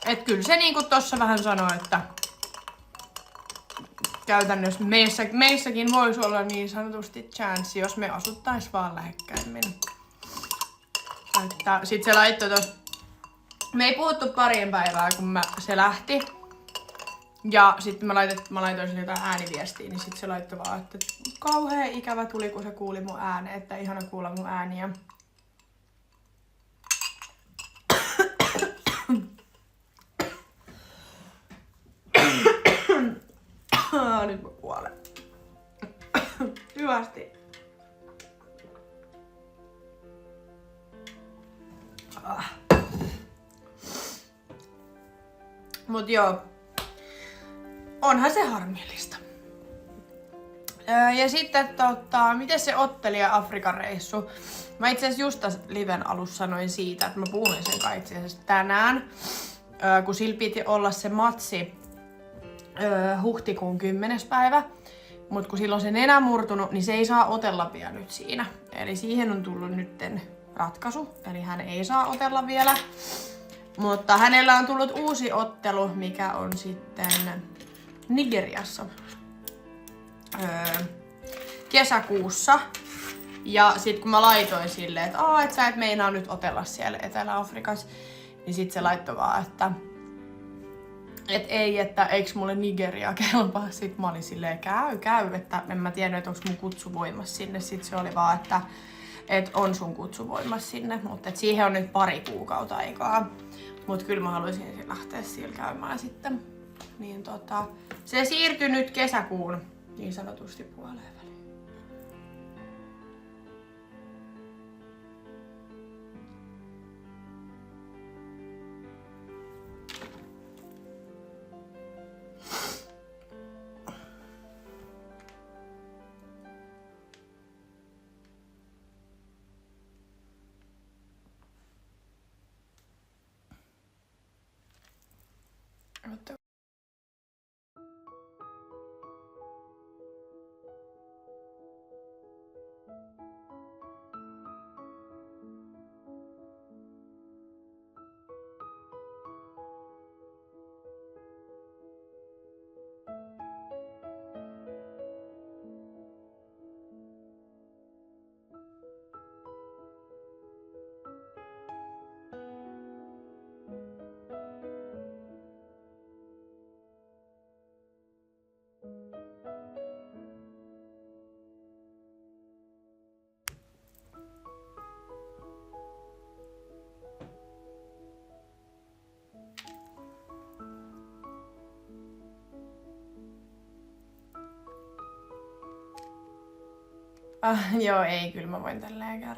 Et kyllä se niinku tossa vähän sanoi, että käytännössä meissäkin voisi olla niin sanotusti chanssi, jos me asuttais vaan lähekkäimmin. Että sit se laittoi tos... Me ei puhuttu 2 päivää, kun se lähti. Ja sitten mä laitoin sille jotain ääniviestiä, niin sit se laittoi vaan, että kauhea ikävä tuli, kun se kuuli mun äänen, että ihana kuulla mun ääniä. Nyt mä kuolen. Hyvästi. Mut joo. Onhan se harmillista. Ja sitten miten se ottelija Afrikan reissu? Mä itse asiassa just tässä liven alussa sanoin siitä, että mä puhuin sen kai itse asiassa tänään. Kun sillä piti olla se matsi huhtikuun 10. päivä. Mut kun silloin se nenä murtunut, niin se ei saa otella vielä nyt siinä. Eli siihen on tullut nytten ratkaisu. Eli hän ei saa otella vielä. Mutta hänellä on tullut uusi ottelu, mikä on sitten Nigeriassa kesäkuussa. Ja sit kun mä laitoin silleen, että et sä et meinaa nyt otella siellä Etelä-Afrikassa, niin sit se laittoi vaan, että ei, että eiks mulle Nigeria kelpaa. Sit mä olin silleen, käy, että en mä tiennyt, että onks mun kutsu voimassa sinne. Sit se oli vaan, että on sun kutsu voimassa sinne, mutta siihen on nyt 2 kuukautta aikaa. Mut kyllä mä haluaisin lähteä siellä käymään sitten. Niin se siirtyi nyt kesäkuun niin sanotusti puoleen väliin. mutta... Joo, ei, kyllä mä voin tälleen kertoa.